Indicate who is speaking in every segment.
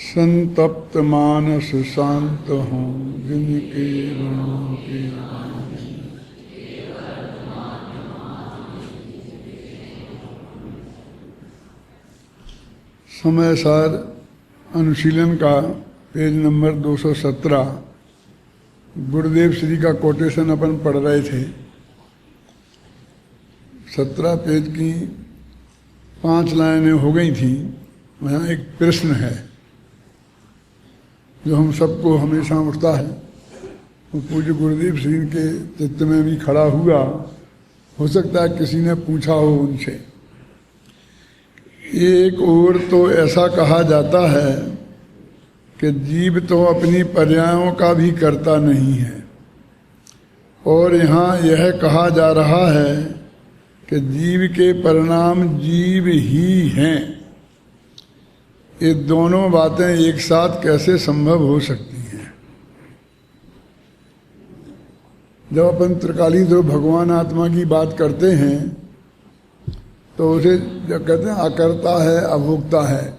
Speaker 1: संतप्त मानस शांत हों जिनके गुणों के समय सार अनुशीलन का पेज नंबर 217 गुरुदेव श्री का कोटेशन अपन पढ़ रहे थे। 17 पेज की 5 लाइनें हो गई थी। वहाँ एक प्रश्न है जो हम सबको हमेशा उठता है, वो पूज्य गुरुदेव श्री के चित्त में भी खड़ा हुआ। हो सकता है किसी ने पूछा हो उनसे। एक ओर तो ऐसा कहा जाता है कि जीव तो अपनी पर्यायों का भी करता नहीं है, और यहाँ यह कहा जा रहा है कि जीव के परिणाम जीव ही हैं। ये दोनों बातें एक साथ कैसे संभव हो सकती हैं? जब अपन त्रिकालीन भगवान आत्मा की बात करते हैं तो उसे जब कहते हैं अकर्ता है, अभोक्ता है,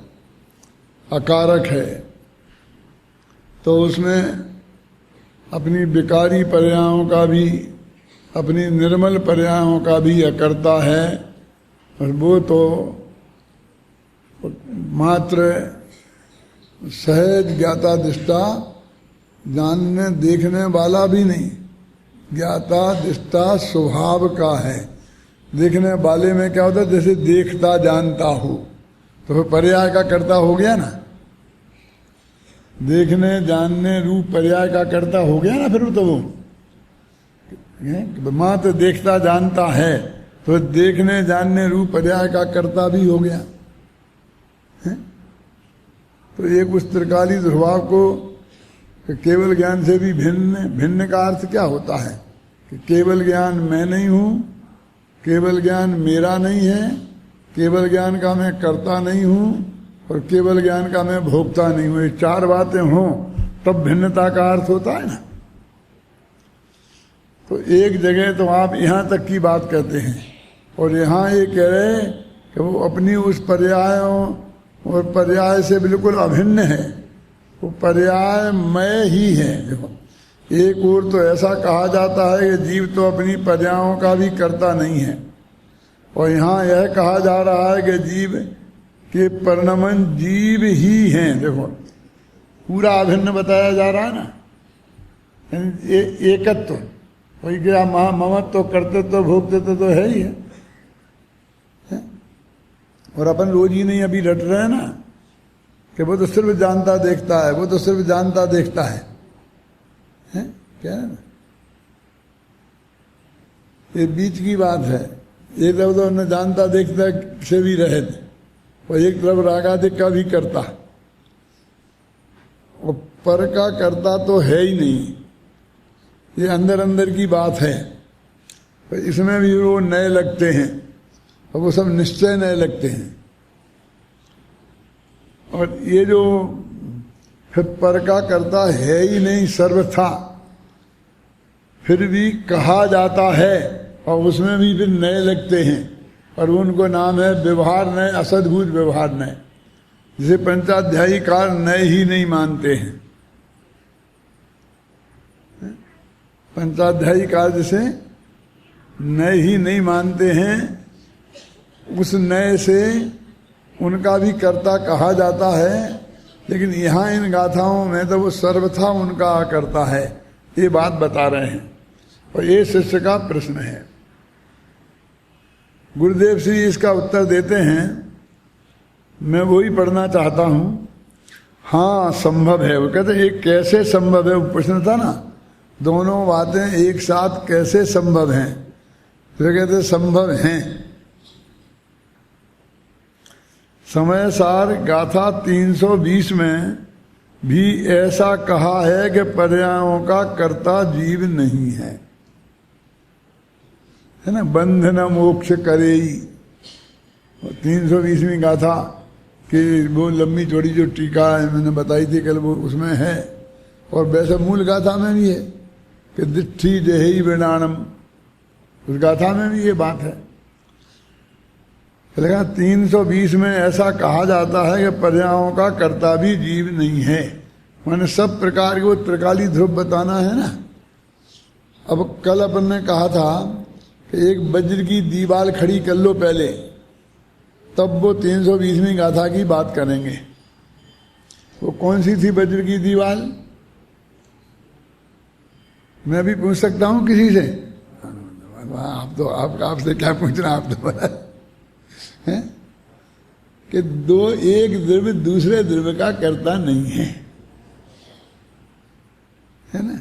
Speaker 1: अकारक है, तो उसमें अपनी विकारी पर्यायों का भी, अपनी निर्मल पर्यायों का भी अकर्ता है। और वो तो मात्र सहज ज्ञाता दृष्टा, जानने देखने वाला भी नहीं, ज्ञाता दृष्टा स्वभाव का है। देखने वाले में क्या होता है? जैसे देखता जानता हो, तो फिर पर्याय का कर्ता हो गया ना। देखने जानने रूप पर्याय का कर्ता हो गया ना। फिर तो वो मात्र देखता जानता है, तो देखने जानने रूप पर्याय का कर्ता भी हो गया है? तो एक उस त्रिकाली स्वभाव को केवल ज्ञान से भी भिन्न, भिन्न का अर्थ क्या होता है कि केवल ज्ञान मैं नहीं हूं, केवल ज्ञान मेरा नहीं है, केवल ज्ञान का मैं कर्ता नहीं हूं, और केवल ज्ञान का मैं भोक्ता नहीं हूं। ये 4 बातें हों तब भिन्नता का अर्थ होता है ना। तो एक जगह तो आप यहां तक की बात कहते हैं, और यहां ये कह रहे कि वो अपनी उस पर्यायों और पर्याय से बिल्कुल अभिन्न है। वो पर्याय मैं ही है। देखो, एक ओर तो ऐसा कहा जाता है कि जीव तो अपनी पर्यायों का भी करता नहीं है, और यहाँ यह कहा जा रहा है कि जीव के परिणमन जीव ही हैं। देखो, पूरा अभिन्न बताया जा रहा है ना। एकत्व, वही क्या ममत्व, कर्तृत्व, भोक्तृत्व तो है ही है। और अपन रोज ही नहीं अभी रट रहे हैं ना कि वो तो सिर्फ जानता देखता है, वो तो सिर्फ जानता देखता है, क्या है ना। ये बीच की बात है। एक तरफ तो न जानता देखता से भी रहे थे, और एक तरफ रागादिक का भी करता, और पर का करता तो है ही नहीं। ये अंदर अंदर की बात है। तो इसमें भी वो नए लगते हैं, और वो सब निश्चय नए लगते हैं। और ये जो फिर पर का करता है ही नहीं सर्वथा, फिर भी कहा जाता है, और उसमें भी फिर नए लगते हैं, और उनको नाम है व्यवहार नए, असद्भुत व्यवहार नए, जिसे पंचाध्यायी कार नए ही नहीं मानते हैं। पंचाध्यायी कार जिसे नए ही नहीं मानते हैं, उस नए से उनका भी कर्ता कहा जाता है। लेकिन यहाँ इन गाथाओं में तो वो सर्वथा उनका करता है, ये बात बता रहे हैं। और ये शिष्य का प्रश्न है। गुरुदेव श्री इसका उत्तर देते हैं, मैं वही पढ़ना चाहता हूँ। हाँ, संभव है। वो कहते हैं एक कैसे संभव है, वो प्रश्न था ना, दोनों बातें एक साथ कैसे संभव हैं। तो कहते संभव हैं। समय सार गाथा 320 में भी ऐसा कहा है कि पर्यायों का कर्ता जीव नहीं है ना। बंधन मोक्ष करे 320वीं गाथा कि वो लंबी चौड़ी जो टीका है मैंने बताई थी कल, वो उसमें है। और वैसे मूल गाथा में भी है कि दिट्ठी देहि विणानम, उस गाथा में भी ये बात है। लगा 320 में ऐसा कहा जाता है कि पर्यायों का कर्ता भी जीव नहीं है, मैंने सब प्रकार के वो त्रिकाली ध्रुव बताना है ना। अब कल अपन ने कहा था कि एक वज्र की दीवार खड़ी कर लो पहले, तब वो 320वीं गाथा की बात करेंगे। वो कौन सी थी वज्र की दीवार? मैं भी पूछ सकता हूं किसी से? आप तो आपसे क्या पूछना, आप तो बता हैं कि एक द्रव्य दूसरे द्रव्य का कर्ता नहीं है ना।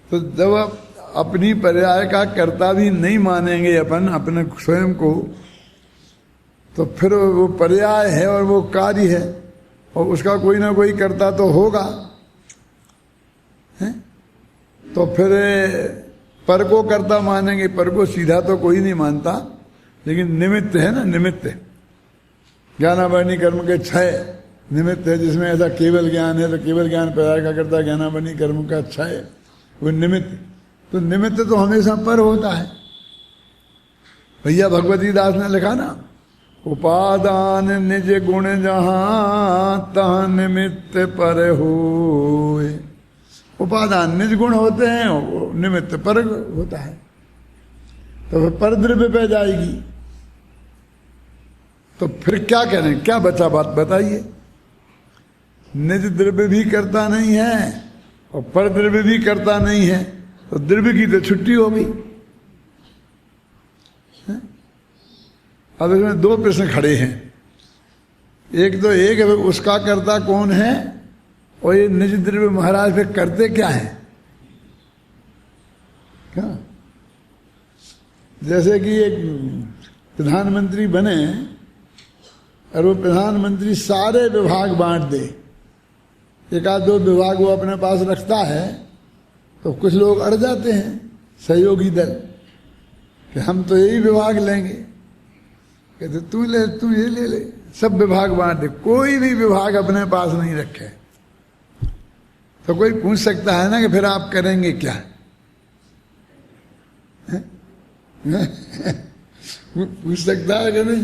Speaker 1: तो जब आप अपनी पर्याय का कर्ता भी नहीं मानेंगे अपन अपने स्वयं को, तो फिर वो पर्याय है और वो कार्य है और उसका कोई ना कोई कर्ता तो होगा है? तो फिर पर को कर्ता मानेंगे, पर को सीधा तो कोई नहीं मानता, लेकिन निमित्त है ना, निमित्त ज्ञानावरणी कर्म के 6 निमित्त है, जिसमें ऐसा केवल ज्ञान है तो केवल ज्ञान पर्याय का कर्ता, ज्ञानावरणी कर्म का 6 वो निमित्त। तो निमित्त तो हमेशा पर होता है। भैया भगवती दास ने लिखा ना, उपादान निज गुण जहां तहां निमित्त पर होए। उपादान निज गुण होते हैं, निमित्त पर होता है, तो फिर पर द्रव्य पे जाएगी। तो फिर क्या करें, क्या बचा बात बताइए। निज द्रव्य भी करता नहीं है और पर द्रव्य भी करता नहीं है, तो द्रव्य की तो छुट्टी हो गई। अब इसमें 2 प्रश्न खड़े हैं। एक तो एक है उसका कर्ता कौन है, और ये निज द्रव्य महाराज पे करते क्या है। क्या जैसे कि एक प्रधानमंत्री बने और वो प्रधानमंत्री सारे विभाग बांट दे, 1-2 विभाग वो अपने पास रखता है, तो कुछ लोग अड़ जाते हैं सहयोगी दल कि हम तो यही विभाग लेंगे। कहते तू ले, तू ये ले ले, सब विभाग बांट दे, कोई भी विभाग अपने पास नहीं रखे। तो कोई पूछ सकता है ना कि फिर आप करेंगे क्या? पूछ सकता है कि नहीं?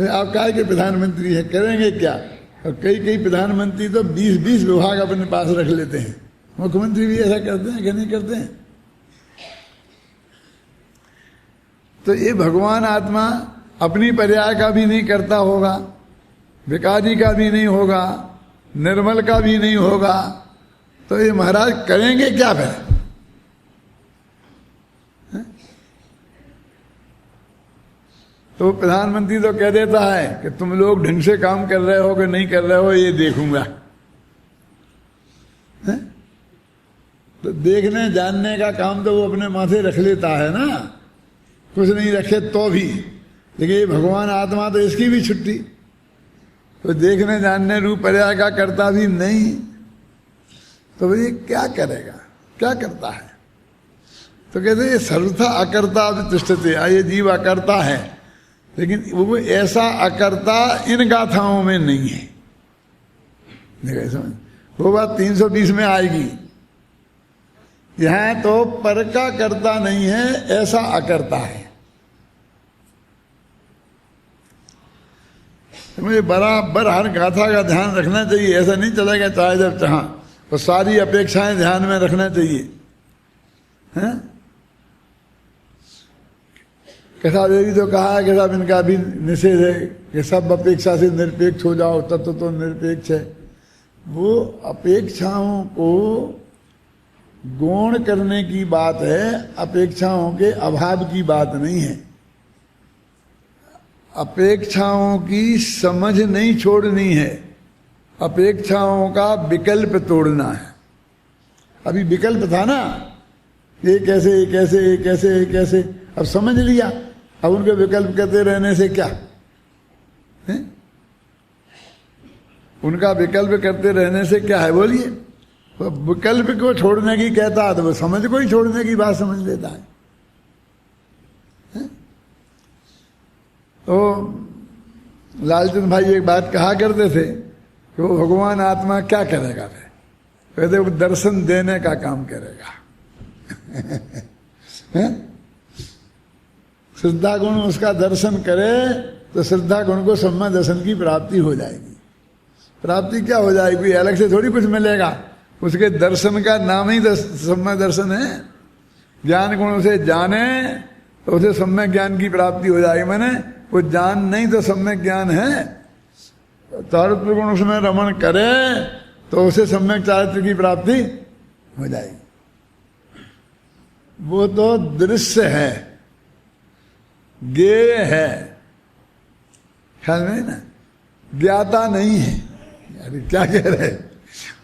Speaker 1: आप कहा कि प्रधानमंत्री है, करेंगे क्या? और कई प्रधानमंत्री तो 20-20 विभाग अपने पास रख लेते हैं। मुख्यमंत्री भी ऐसा करते हैं कि नहीं करते हैं? तो ये भगवान आत्मा अपनी पर्याय का भी नहीं करता होगा, विकारी का भी नहीं होगा, निर्मल का भी नहीं होगा, तो ये महाराज करेंगे क्या फिर? तो प्रधानमंत्री तो कह देता है कि तुम लोग ढंग से काम कर रहे हो कि नहीं कर रहे हो, ये देखूंगा। तो देखने जानने का काम तो वो अपने माथे रख लेता है ना, कुछ नहीं रखे तो भी। लेकिन ये भगवान आत्मा तो इसकी भी छुट्टी, तो देखने जानने रूप पर्याय का करता भी नहीं, तो ये क्या करेगा, क्या करता है? तो कहते ये सर्वथा अकर्ता तिष्ठते, ये जीव अकर्ता है, लेकिन वो ऐसा अकर्ता इन गाथाओं में नहीं है। देखो समझ, वो बात 320 में आएगी। यहां तो पर का कर्ता नहीं है, ऐसा अकर्ता है। तो मुझे बराबर हर गाथा का ध्यान रखना चाहिए, ऐसा नहीं चलेगा चाहे जब चाह, तो सारी अपेक्षाएं ध्यान में रखना चाहिए। हैं? कैसा देवी तो कहा है कि सब इनका भी निषेध है कि सब अपेक्षा से निरपेक्ष हो जाओ, तत्व तो निरपेक्ष है। वो अपेक्षाओं को गौण करने की बात है, अपेक्षाओं के अभाव की बात नहीं है। अपेक्षाओं की समझ नहीं छोड़नी है, अपेक्षाओं का विकल्प तोड़ना है। अभी विकल्प था ना, ये कैसे ये कैसे ये कैसे ये कैसे, अब समझ लिया, अब उनके विकल्प करते रहने से क्या है? उनका विकल्प करते रहने से क्या है बोलिए? वो विकल्प को छोड़ने की कहता है तो वो समझ को ही छोड़ने की बात समझ लेता है। तो लालचंद भाई एक बात कहा करते थे कि वो भगवान आत्मा क्या करेगा फिर? कहते वो दर्शन देने का काम करेगा। श्रद्धा गुण उसका दर्शन करे तो श्रद्धा गुण को सम्यक दर्शन की प्राप्ति हो जाएगी। प्राप्ति क्या हो जाएगी, अलग से थोड़ी कुछ मिलेगा, उसके दर्शन का नाम ही सम्यक दर्शन है। ज्ञान गुण उसे जाने तो उसे सम्यक ज्ञान की प्राप्ति हो जाएगी। मैंने वो जान नहीं तो सम्यक ज्ञान है। चारित्र गुण उसमें रमण करे तो उसे सम्यक चारित्र की प्राप्ति हो जाएगी। वो तो दृश्य है, ज्ञेय है, ख्याल में ना, ज्ञाता नहीं है। अरे क्या कह रहे,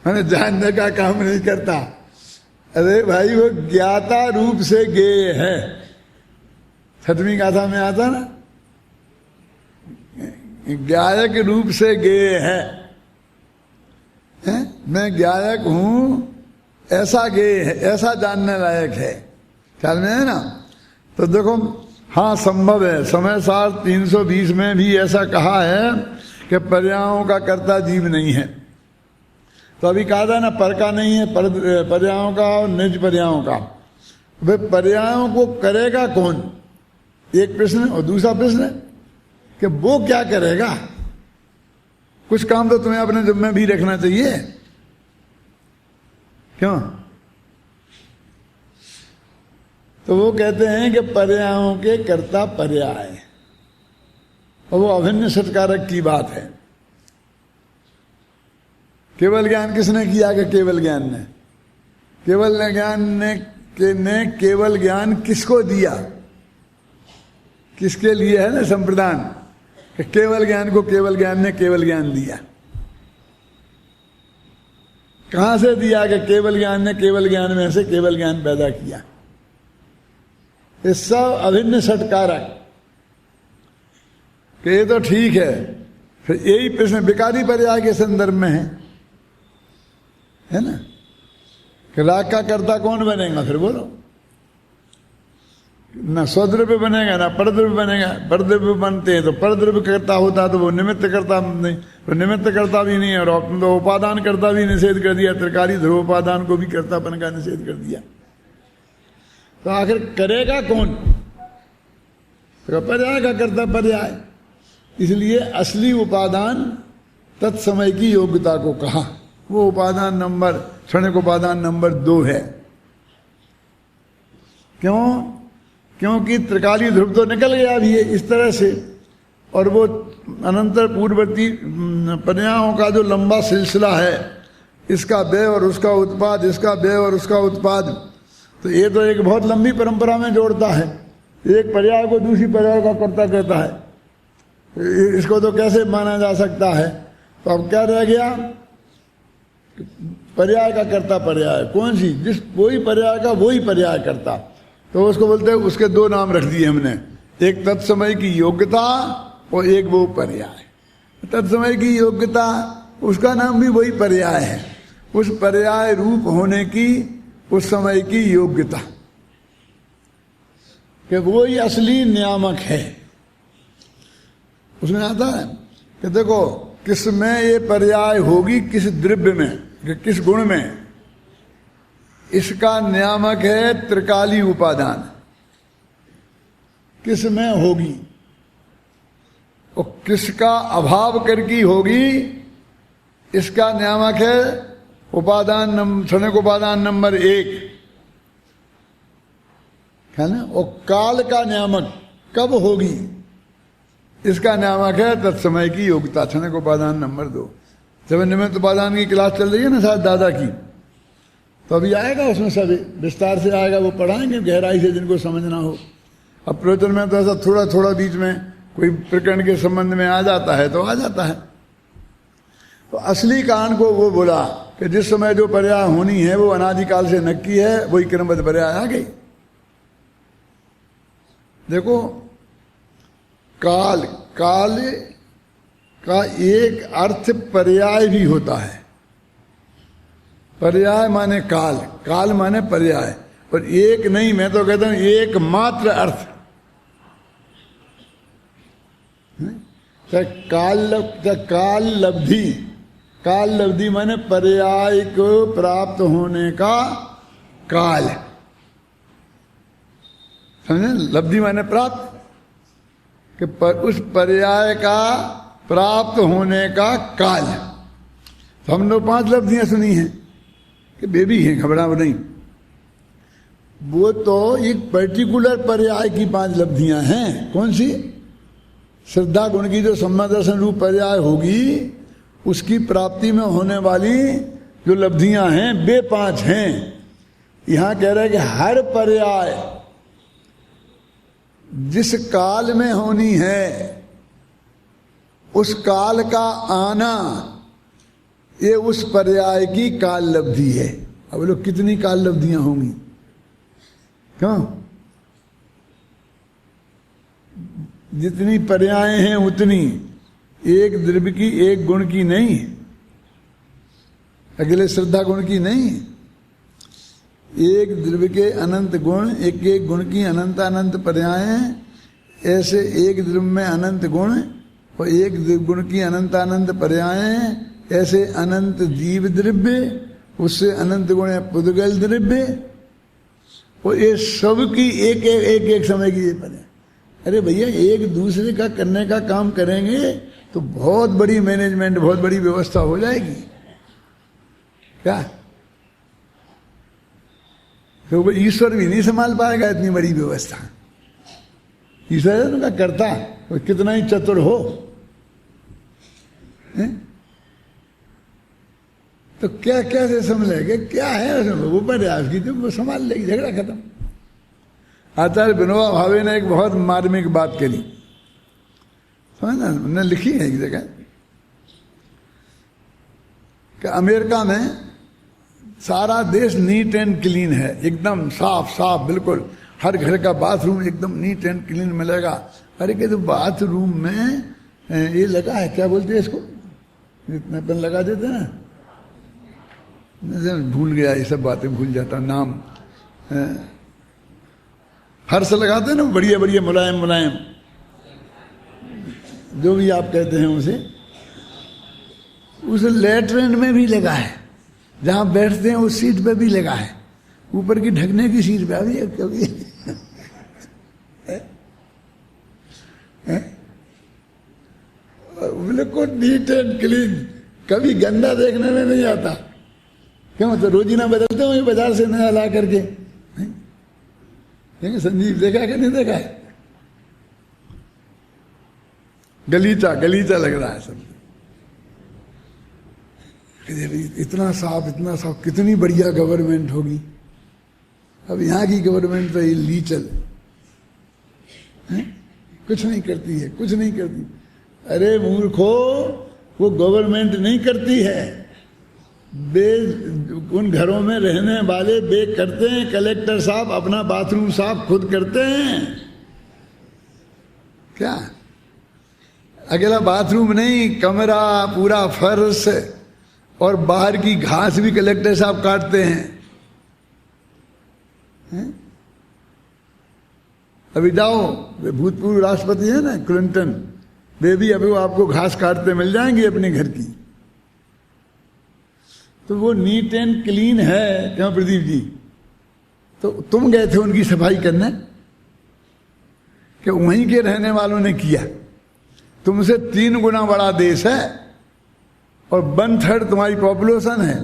Speaker 1: मैंने जानने का काम नहीं करता। अरे भाई वो ज्ञाता रूप से ज्ञेय है। छठवीं गाथा में आता ना, ज्ञायक रूप से ज्ञेय है, मैं ज्ञायक हूं ऐसा ज्ञेय है, ऐसा जानने लायक है। ख्याल में है ना। तो देखो हाँ संभव है, समय सार 320 में भी ऐसा कहा है कि पर्यायों का कर्ता जीव नहीं है। तो अभी कहा था ना पर का नहीं है, पर्यायों का और निज पर्यायों का। वे पर्यायों को करेगा कौन, एक प्रश्न। और दूसरा प्रश्न कि वो क्या करेगा। कुछ काम तो तुम्हें अपने जिम्मे भी रखना चाहिए, क्यों। तो वो कहते हैं कि पर्यायों के कर्ता पर्याय, और वो अभिन्न सत्कारक की बात है। केवल ज्ञान किसने किया कि केवल ज्ञान ने, केवल ज्ञान ने केवल ज्ञान किसको दिया, किसके लिए है ना संप्रदान, कि केवल ज्ञान को केवल ज्ञान ने केवल ज्ञान दिया। कहां से दिया कि केवल ज्ञान ने केवल ज्ञान में से केवल ज्ञान पैदा किया। ये सब अभिन्न सत्कारक कि ये तो ठीक है। फिर यही प्रश्न विकारी पर्याय के संदर्भ में है ना, कि राग का कर्ता कौन बनेगा। फिर बोलो, ना स्वद्रव्य बनेगा ना परद्रव्य बनेगा। परद्रव्य बनते हैं तो परद्रव्य करता होता तो वो निमित्त करता नहीं, तो निमित्त करता भी नहीं, और तो उपादान करता भी निषेध कर दिया। त्रिकाली ध्रुवोपादान को भी कर्तापन का निषेध कर दिया। तो आखिर करेगा कौन, तो पर्याय का कर्ता पर्याय। इसलिए असली उपादान तत्समय की योग्यता को कहा। वो उपादान नंबर, क्षणिक उपादान नंबर 2 है। क्यों, क्योंकि त्रिकाली ध्रुव तो निकल गया भी है इस तरह से, और वो अनंतर पूर्ववर्ती पर्यायों का जो लंबा सिलसिला है, इसका व्यय और उसका उत्पाद, इसका व्यय और उसका उत्पाद, तो ये तो एक बहुत लंबी परंपरा में जोड़ता है। एक पर्याय को दूसरी पर्याय का कर्ता कहता है, इसको तो कैसे माना जा सकता है। तो अब क्या रह गया, पर्याय का कर्ता पर्याय कौन सी, जिस वही पर्याय का वही पर्याय करता। तो उसको बोलते हैं, उसके 2 नाम रख दिए हमने, एक तत्समय की योग्यता और एक वो पर्याय। तत्समय की योग्यता उसका नाम भी वही पर्याय है, उस पर्याय रूप होने की उस समय की योग्यता, कि वो ही असली नियामक है। उसमें आता है कि देखो किस में ये पर्याय होगी, किस द्रव्य में, किस गुण में, इसका नियामक है त्रिकाली उपादान। किस में होगी और किसका अभाव करके होगी, इसका नियामक है उपादान क्षणिक उपादान नंबर 1 है ना। और काल का नियामक कब होगी, इसका नियामक है तत्समय की योग्यता, क्षणिक उपादान नंबर 2। जब निमित्त उपादान की क्लास चल रही है ना शायद दादा की, तो अभी आएगा उसमें सभी विस्तार से आएगा, वो पढ़ाएंगे गहराई से जिनको समझना हो। अब प्रवचन में तो ऐसा थोड़ा थोड़ा बीच में कोई प्रकरण के संबंध में आ जाता है तो आ जाता है। तो असली कारण को वो बोला कि जिस समय जो पर्याय होनी है वो अनादिकाल से नक्की है, वही क्रमबद्ध पर्याय आ गई। देखो काल, काल का एक अर्थ पर्याय भी होता है। पर्याय माने काल, काल माने पर्याय, और एक नहीं, मैं तो कहता हूं एकमात्र अर्थ। काल लब्धि, काल लब्धि माने पर्याय को प्राप्त होने का काल, समझे। लब्धि माने प्राप्त, कि उस पर्याय का प्राप्त होने का काल। तो हमने 5 लब्धियां सुनी हैं कि बेबी है, घबराओ नहीं। वो तो एक पर्टिकुलर पर्याय की 5 लब्धियां हैं। कौन सी? श्रद्धा गुण की जो सम्मा दर्शन रूप पर्याय होगी, उसकी प्राप्ति में होने वाली जो लब्धियां हैं वे 5 हैं। यहां कह रहे हैं कि हर पर्याय जिस काल में होनी है, उस काल का आना, ये उस पर्याय की काल लब्धि है। अब लोग कितनी काल लब्धियां होंगी? क्यों? जितनी पर्याय हैं उतनी, एक द्रव्य की, एक गुण की नहीं, अगले श्रद्धा गुण की नहीं। एक द्रव्य के अनंत गुण, एक एक गुण की अनंत अनंत पर्याय। ऐसे एक द्रव्य में अनंत गुण और एक गुण की अनंत अनंत पर्याय। ऐसे अनंत जीव द्रव्य, उससे अनंत गुण है पुद्गल द्रव्य, और ये सब की एक एक समय की ये पर्याय। अरे भैया, एक दूसरे का करने का काम करेंगे तो बहुत बड़ी मैनेजमेंट, बहुत बड़ी व्यवस्था हो जाएगी। क्या तो ईश्वर भी नहीं संभाल पाएगा इतनी बड़ी व्यवस्था। ईश्वर है उनका करता, वो कितना ही चतुर हो, तो क्या क्या से समझेगा क्या है उसमें, वो प्रयास की तो वो संभाल लेगी, झगड़ा खत्म। आचार्य विनोबा भावे ने एक बहुत मार्मिक बात करी, समझना, उन्होंने लिखी है एक जगह कि अमेरिका में सारा देश नीट एंड क्लीन है, एकदम साफ साफ बिल्कुल, हर घर का बाथरूम एकदम नीट एंड क्लीन मिलेगा। अरे कि तो बाथरूम में ये लगा है, क्या बोलते हैं इसको, इतना पेन लगा देते हैं ना, भूल गया, ये सब बातें भूल जाता नाम। फर्श लगाते हैं ना, बढ़िया बढ़िया मुलायम मुलायम, जो भी आप कहते हैं उसे, उस लेटरिन में भी लगा है, जहां बैठते हैं उस सीट पे भी लगा है, ऊपर की ढकने की सीट पे अभी कभी बिल्कुल नीट एंड क्लीन, कभी गंदा देखने में नहीं आता। क्यों? तो रोजीना बदलते हो बाजार से नया ला करके। नहीं संजीव देखा कि नहीं देखा है? गलीचा गलीचा लग रहा है सब, इतना साफ, कितनी बढ़िया गवर्नमेंट होगी। अब यहाँ की गवर्नमेंट तो ये लीचल है, कुछ नहीं करती है, कुछ नहीं करती। अरे मूर्खो, वो गवर्नमेंट नहीं करती है, बे उन घरों में रहने वाले बे करते हैं। कलेक्टर साहब अपना बाथरूम साफ खुद करते हैं। क्या? अकेला बाथरूम नहीं, कमरा, पूरा फर्श और बाहर की घास भी कलेक्टर साहब काटते हैं। अभी जाओ, वे भूतपूर्व राष्ट्रपति है ना क्लिंटन, वे भी अभी आपको घास काटते मिल जाएंगे अपने घर की। तो वो नीट एंड क्लीन है। क्यों प्रदीप जी? तो तुम गए थे उनकी सफाई करने कि वहीं के रहने वालों ने किया? तुमसे 3 गुना बड़ा देश है और 1/3 तुम्हारी पॉपुलेशन है।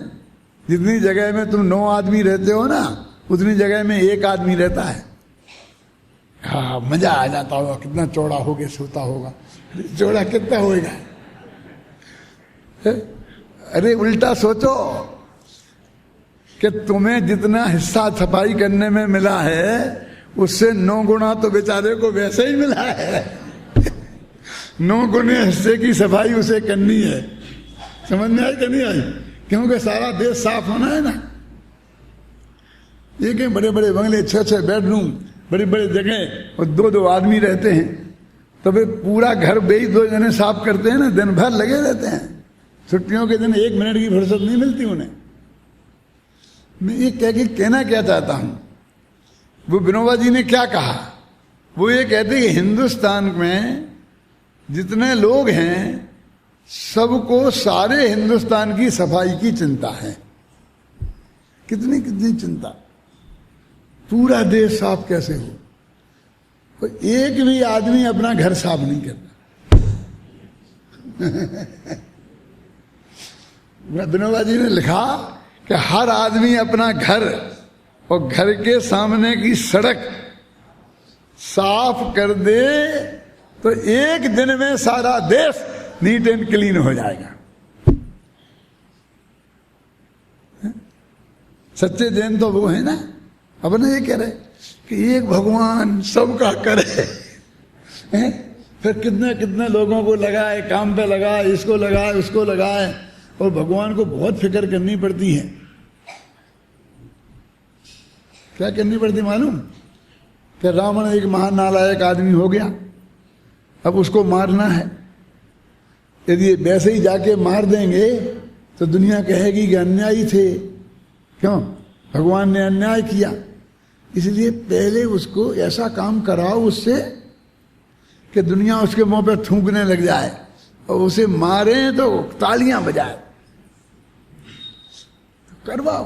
Speaker 1: जितनी जगह में तुम 9 आदमी रहते हो ना, उतनी जगह में 1 आदमी रहता है। हाँ, मजा आ जाता होगा, कितना चौड़ा होके सोता होगा। चौड़ा कितना होएगा? अरे उल्टा सोचो कि तुम्हें जितना हिस्सा सफाई करने में मिला है, उससे 9 गुना तो बेचारे को वैसे ही मिला है। 9 गुने हिस्से की सफाई उसे करनी है। समझ में आई कि नहीं आई? क्योंकि सारा देश साफ होना है ना। एक बड़े बड़े बंगले, 6-6 बेडरूम, बड़ी बड़ी जगह, और 2-2 आदमी रहते हैं, तो वे पूरा घर बेई 2 जने साफ करते हैं ना, दिन भर लगे रहते हैं। छुट्टियों के दिन 1 मिनट की फुर्सत नहीं मिलती उन्हें। मैं ये कहना क्या चाहता हूं, वो विनोबा जी ने क्या कहा? वो ये कहते कि हिंदुस्तान में जितने लोग हैं, सबको सारे हिंदुस्तान की सफाई की चिंता है। कितनी कितनी चिंता, पूरा देश साफ कैसे हो। तो एक भी आदमी अपना घर साफ नहीं करता। विनोबा जी ने लिखा कि हर आदमी अपना घर और घर के सामने की सड़क साफ कर दे तो एक दिन में सारा देश नीट एंड क्लीन हो जाएगा। सच्चे जैन तो वो है ना। अब ये कह रहे कि एक भगवान सबका करे, फिर कितने कितने लोगों को लगाए, काम पे लगाए, इसको लगाए उसको लगाए, और भगवान को बहुत फिक्र करनी पड़ती है। क्या करनी पड़ती मालूम? कि रावण एक महान नालायक आदमी हो गया, अब उसको मारना है। यदि वैसे ही जाके मार देंगे तो दुनिया कहेगी कि अन्यायी थे। क्यों? भगवान ने अन्याय किया। इसलिए पहले उसको ऐसा काम कराओ उससे कि दुनिया उसके मुंह पे थूकने लग जाए, और उसे मारे तो तालियां बजाए। करवाओ,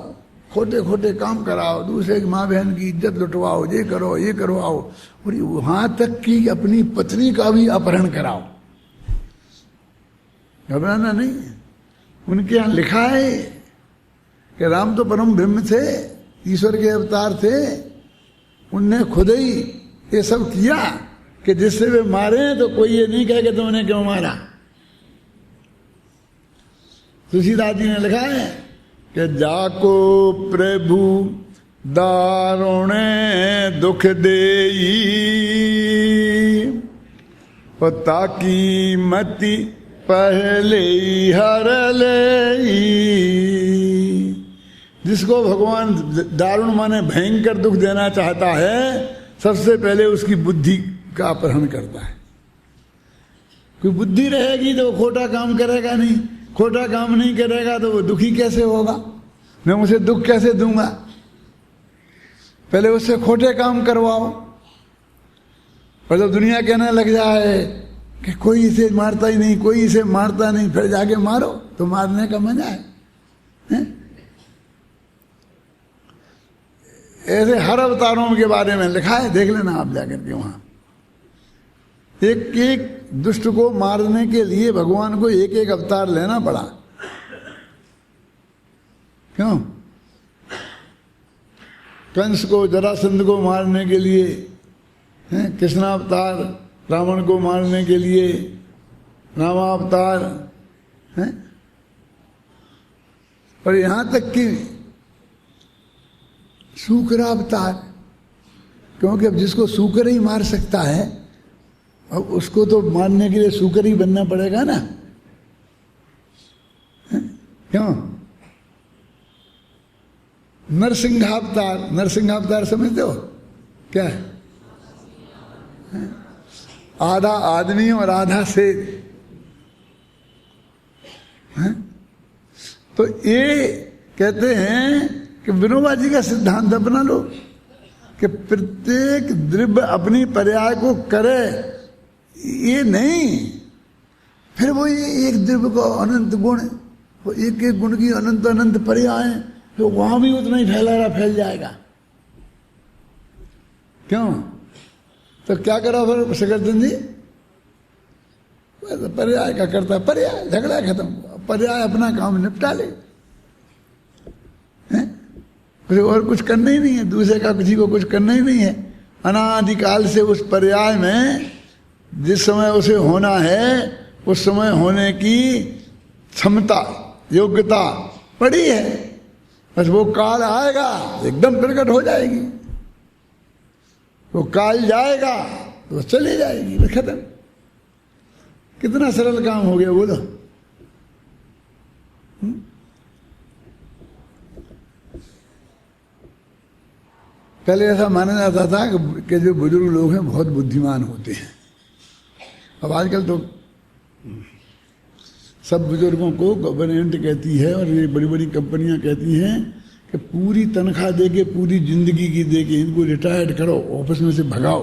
Speaker 1: खोटे खोटे काम कराओ, दूसरे की माँ बहन की इज्जत लुटवाओ, ये करो ये करवाओ, और वहां तक कि अपनी पत्नी का भी अपहरण कराओ। घबराना नहीं। उनके यहाँ लिखा है कि राम तो परम ब्रह्म थे, ईश्वर के अवतार थे। उनने खुद ही ये सब किया कि जिससे वे मारे तो कोई ये नहीं कहे कि तुमने क्यों मारा। तुलसीदास जी ने लिखा है कि जाको प्रभु दारुणे दुख देई, और ताकि मति पहले हर ले। जिसको भगवान दारुण माने भयंकर दुख देना चाहता है, सबसे पहले उसकी बुद्धि का अपहरण करता है। कोई बुद्धि रहेगी तो वो खोटा काम करेगा नहीं, खोटा काम नहीं करेगा तो वो दुखी कैसे होगा? मैं उसे दुख कैसे दूंगा? पहले उससे खोटे काम करवाओ। पर जब दुनिया कहने लग जाए कि कोई इसे मारता ही नहीं, कोई इसे मारता नहीं, फिर जाके मारो तो मारने का मजा है? ऐसे हर अवतारों के बारे में लिखा है, देख लेना आप जाकर के वहां। एक एक दुष्ट को मारने के लिए भगवान को एक एक अवतार लेना पड़ा। क्यों? कंस को, जरासंध को मारने के लिए कृष्णावतार, रावण को मारने के लिए रामावतार, और यहां तक कि सूकरा अवतार। क्योंकि अब जिसको सूकर ही मार सकता है, अब उसको तो मारने के लिए सूकर ही बनना पड़ेगा ना। क्यों? नरसिंहावतार, नरसिंहावतार समझते हो क्या है? आधा आदमी और आधा शेर। तो ये कहते हैं कि विनोबा जी का सिद्धांत अपना लो कि प्रत्येक द्रव्य अपनी पर्याय को करे, ये नहीं। फिर वो ये एक द्रव्य को अनंत गुण, वो एक एक गुण की अनंत अनंत पर्याय, तो वहां भी उतना ही फैल जाएगा। क्यों? तो क्या करा फिर शकरचंद जी? पर्याय का करता, पर्याय झगड़ा खत्म, पर्याय अपना काम निपटा ले। और कुछ करना ही नहीं है, दूसरे का किसी को कुछ करना ही नहीं है। अनादिकाल से उस पर्याय में जिस समय उसे होना है, उस समय होने की क्षमता, योग्यता पड़ी है। बस वो काल आएगा एकदम प्रकट हो जाएगी, वो काल जाएगा तो चली जाएगी, बस खत्म। कितना सरल काम हो गया बोलो। पहले ऐसा माना जाता था कि जो बुजुर्ग लोग हैं बहुत बुद्धिमान होते हैं। अब आजकल तो सब बुजुर्गों को गवर्नमेंट कहती है और ये बड़ी बड़ी कंपनियां कहती हैं कि पूरी तनख्वाह दे के, पूरी जिंदगी की दे के इनको रिटायर्ड करो, ऑफिस में से भगाओ।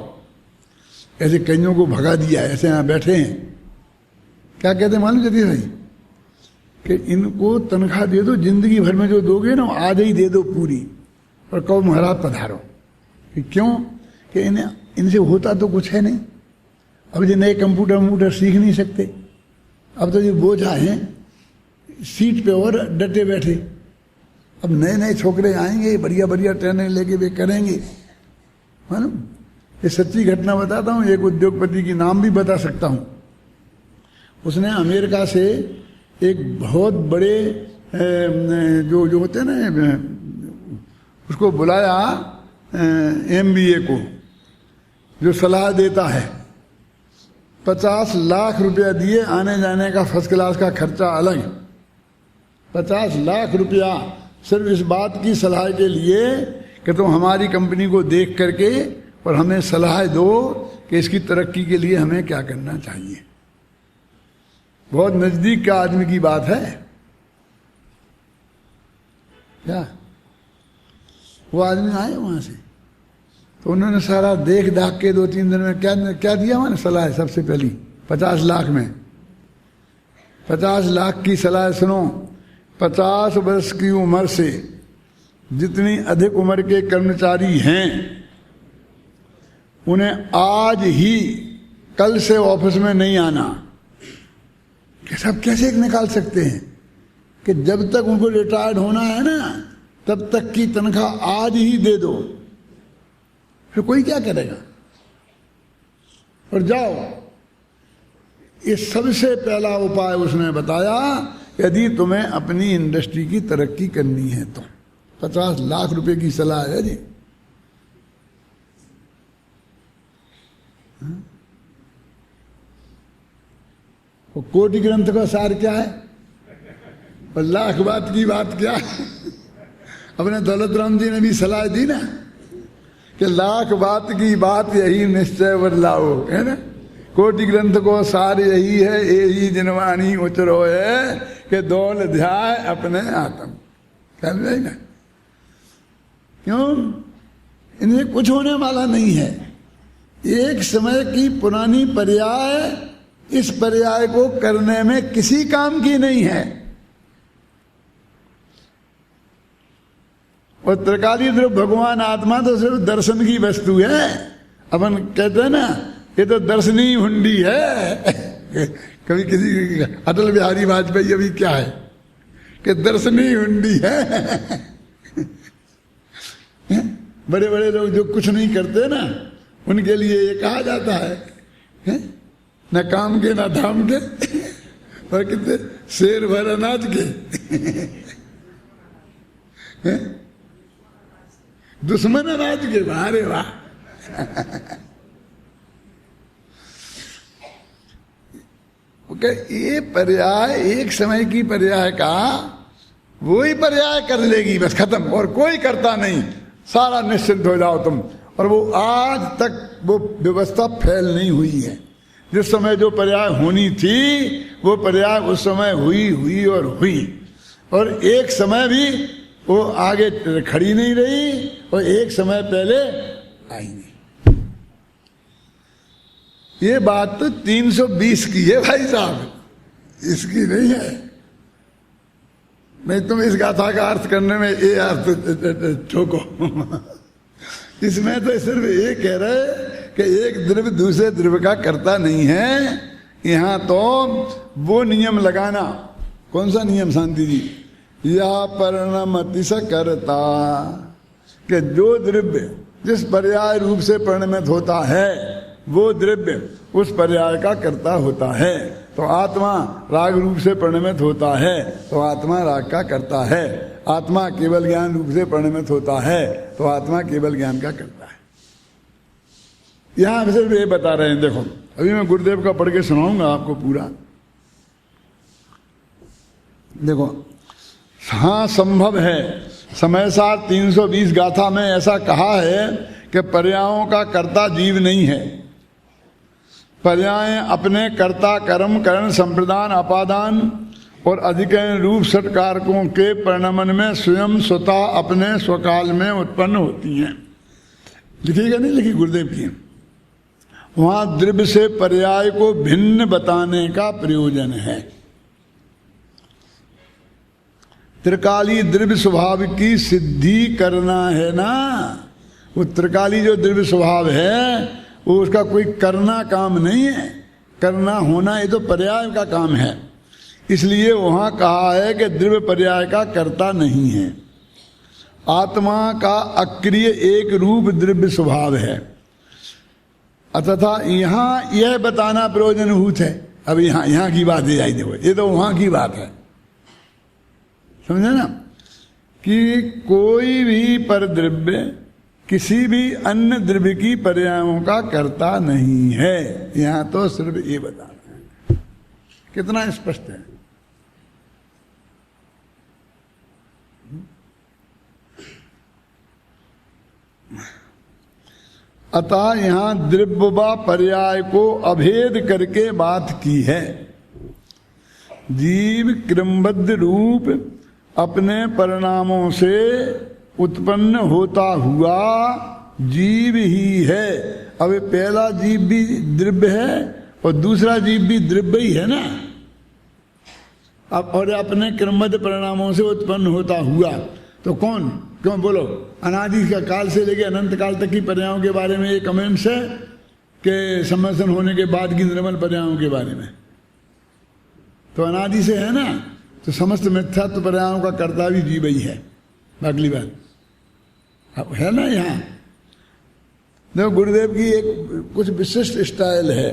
Speaker 1: ऐसे कईयों को भगा दिया, ऐसे यहाँ बैठे हैं। क्या कहते हैं मालूम जतीश भाई? कि इनको तनख्वाह दे दो, जिंदगी भर में जो दोगे ना आधे ही दे दो पूरी, और कहो महाराज पधारो। कि क्यों? कि इन्हें इनसे होता तो कुछ है नहीं। अब ये नए कंप्यूटर सीख नहीं सकते, अब तो ये बोझा हैं सीट पे और डटे बैठे। अब नए नए छोकरे आएंगे, बढ़िया बढ़िया ट्रेनिंग लेके वे करेंगे, मालूम। ये सच्ची घटना बताता हूँ, एक उद्योगपति की नाम भी बता सकता हूँ। उसने अमेरिका से एक बहुत बड़े जो होते हैं ना, उसको बुलाया MBA को, जो सलाह देता है। 50 लाख रुपया दिए, आने जाने का फर्स्ट क्लास का खर्चा अलग। 50 लाख रुपया सिर्फ इस बात की सलाह के लिए कि तुम हमारी कंपनी को देख करके और हमें सलाह दो कि इसकी तरक्की के लिए हमें क्या करना चाहिए। बहुत नजदीक का आदमी की बात है क्या। वो आदमी आए वहां से, तो उन्होंने सारा देख दाख के 2-3 दिन में क्या दिया मैंने सलाह। सबसे पहली 50 लाख में 50 लाख की सलाह सुनो। 50 वर्ष की उम्र से जितनी अधिक उम्र के कर्मचारी हैं, उन्हें आज ही कल से ऑफिस में नहीं आना। सब कैसे निकाल सकते हैं कि जब तक उनको रिटायर्ड होना है ना, तब तक की तनख्वाह आज ही दे दो, फिर कोई क्या करेगा। और जाओ, ये सबसे पहला उपाय उसने बताया, यदि तुम्हें अपनी इंडस्ट्री की तरक्की करनी है तो। 50 लाख रुपए की सलाह है जी। वो कोटि ग्रंथ का सार क्या है और लाख बात की बात क्या है। अपने दौलत राम जी ने भी सलाह दी ना कि लाख बात की बात यही निश्चय बदलाओ, है ना। कोटि ग्रंथ को सार यही है, यही जिनवाणी उचरो है कि दौल ध्याय अपने आत्म। समझ ना, क्यों इनमें कुछ होने वाला नहीं है। एक समय की पुरानी पर्याय इस पर्याय को करने में किसी काम की नहीं है। और त्रिकाली द्रव्य भगवान आत्मा तो सिर्फ दर्शन की वस्तु है। अपन कहते हैं ना, ये तो दर्शनी हुंडी है। कभी किसी अटल बिहारी वाजपेयी अभी क्या है कि दर्शनी हुंडी है। बड़े बड़े लोग जो कुछ नहीं करते ना, उनके लिए ये कहा जाता है न काम के न धाम के, और कितने शेर भर अनाज के। दुश्मन अनाज के, वाह वाह। ये पर्याय एक समय की पर्याय का वही पर्याय कर लेगी, बस खत्म, और कोई करता नहीं। सारा निश्चिंत हो जाओ तुम। और वो आज तक वो व्यवस्था फैल नहीं हुई है। जिस समय जो पर्याय होनी थी वो पर्याय उस समय हुई और हुई, और एक समय भी वो आगे खड़ी नहीं रही और एक समय पहले आई नहीं। ये बात तो 320 की है भाई साहब, इसकी नहीं है। नहीं तुम इस गाथा का अर्थ करने में ये अर्थ ठोको। इसमें तो सिर्फ ये कह रहे कि एक द्रव्य दूसरे द्रव्य का करता नहीं है। यहां तो वो नियम लगाना। कौन सा नियम शांति जी? या परिणमति स करता, कि जो द्रव्य जिस पर्याय रूप से परिणमित होता है वो द्रव्य उस पर्याय का कर्ता होता है। तो आत्मा राग रूप से परिणमित होता है तो आत्मा राग का कर्ता है। आत्मा केवल ज्ञान रूप से परिणमित होता है तो आत्मा केवल ज्ञान का कर्ता है। यहां सिर्फ ये बता रहे हैं। देखो अभी मैं गुरुदेव का पढ़ के सुनाऊंगा आपको पूरा। देखो, हाँ संभव है, समय साथ 320 गाथा में ऐसा कहा है कि पर्यायों का कर्ता जीव नहीं है। पर्याय अपने कर्ता कर्म करण संप्रदान अपादान और अधिकरण रूप षट कारकों के परिणमन में स्वयं स्वतः अपने स्वकाल में उत्पन्न होती हैं। लिखिएगा नहीं लिखी गुरुदेव की। वहां द्रव्य से पर्याय को भिन्न बताने का प्रयोजन है। त्रिकाली द्रव्य स्वभाव की सिद्धि करना है ना, वो त्रिकाली जो द्रव्य स्वभाव है वो उसका कोई करना काम नहीं है, करना होना ये तो पर्याय का काम है। इसलिए वहां कहा है कि द्रव्य पर्याय का कर्ता नहीं है। आत्मा का अक्रिय एक रूप द्रव्य स्वभाव है। अतः यहां यह बताना प्रयोजनभूत है। अब यहां की बात है, देखो ये तो वहां की बात है, समझे ना, कि कोई भी पर द्रव्य किसी भी अन्य द्रव्य की पर्यायों का कर्ता नहीं है। यहां तो सिर्फ ये बताना है। कितना स्पष्ट है। अतः यहां द्रव्य व पर्याय को अभेद करके बात की है। जीव क्रमबद्ध रूप अपने परिणामों से उत्पन्न होता हुआ जीव ही है। अब पहला जीव भी द्रव्य है और दूसरा जीव भी द्रव्य ही है ना। अब और अपने क्रमबद्ध परिणामों से उत्पन्न होता हुआ, तो कौन, क्यों बोलो, अनादि का काल से लेके अनंत काल तक की पर्यायों के बारे में ये कमेंट्स है कि सम्मसन होने के बाद की निर्मल पर्यायों के बारे में, तो अनादि से है ना, तो समस्त मिथ्यात्व पर्यायों का कर्ता भी जीव ही है। अगली बात है ना। यहाँ देखो गुरुदेव की एक कुछ विशिष्ट स्टाइल है